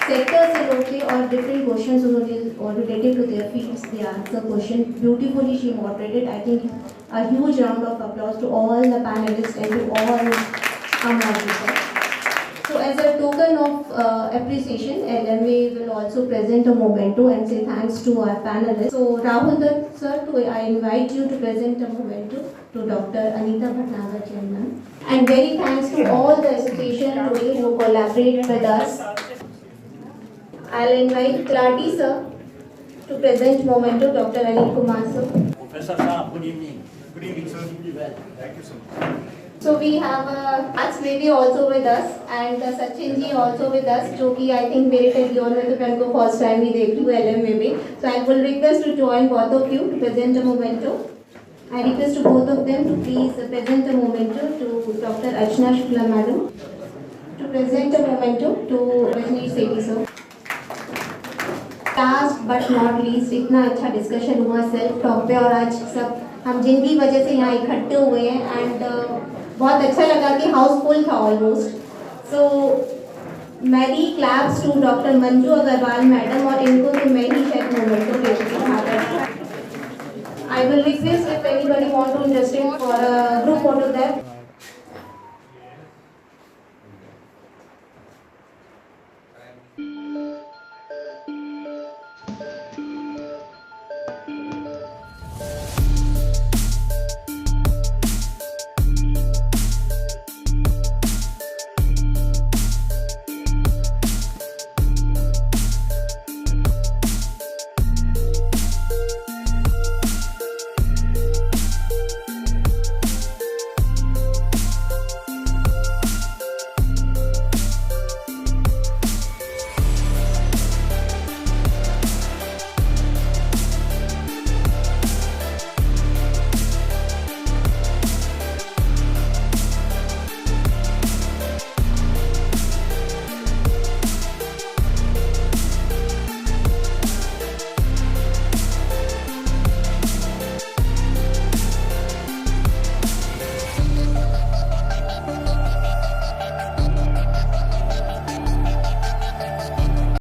सेक्टर से लोग थे और डिफरेंट क्वेश्चंस उन्होंने और related to their fields they answer question beautifully she moderated. I think a huge round of applause to all the panelist and to all our moderators. So as a token of appreciation, LMA will also present a memento and say thanks to our panelists. So Rahul Dutt sir, I invite you to present a memento to Dr. Anita Bhatnagar Chairman. And very thanks to all the association today who collaborate with us. I'll invite Trati sir to present memento Dr. Anil Kumar sir. Professor Saab, good evening. Good evening sir. Well, thank you so much. So we have Ats Baby also with us and Sachin ji also with us, जो कि I think मेरे television में तो मैं उनको first time ही देख रही हूँ LMA में. So I will request to join both of you to present a memento. I request to both of them to please present a memento to Dr. Archana Shukla madam, to present a memento to Rajneesh Sethi sir. Last but not least इतना अच्छा discussion हुआ self talk पे, और आज सब हम जिनकी वजह से यहाँ इकट्ठे हुए हैं एंड बहुत अच्छा लगा कि हाउसफुल था almost. So merry claps to doctor Manju Agarwal madam, और इनको तो मैं ही शायद मोमेंटो देती. I will request if anybody want to interested for a group photo there.